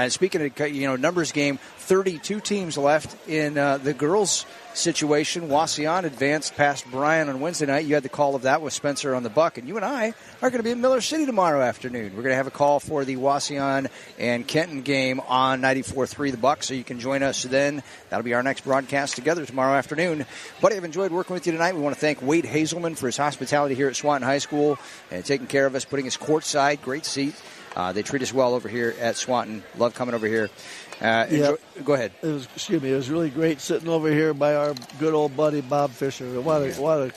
Speaking of numbers game, 32 teams left in the girls' situation. Wauseon advanced past Bryan on Wednesday night. You had the call of that with Spencer on the buck, and you and I are going to be in Miller City tomorrow afternoon. We're going to have a call for the Wauseon and Kenton game on 94.3 The Buck, so you can join us then. That'll be our next broadcast together tomorrow afternoon. Buddy, I've enjoyed working with you tonight. We want to thank Wade Hazelman for his hospitality here at Swanton High School and taking care of us, putting us courtside. Great seat. They treat us well over here at Swanton. Love coming over here. Go ahead. It was really great sitting over here by our good old buddy Bob Fisher. What a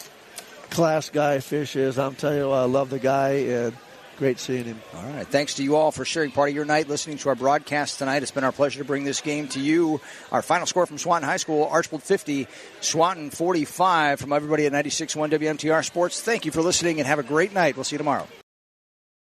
class guy Fish is. I'm telling you, I love the guy, and great seeing him. All right. Thanks to you all for sharing part of your night listening to our broadcast tonight. It's been our pleasure to bring this game to you. Our final score from Swanton High School, Archbold 50, Swanton 45. From everybody at 96.1 WMTR Sports, thank you for listening, and have a great night. We'll see you tomorrow.